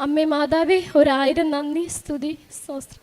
അമ്മേ മാതാവേ, 1000 നന്ദി, സ്തുതി, സ്തോത്രം.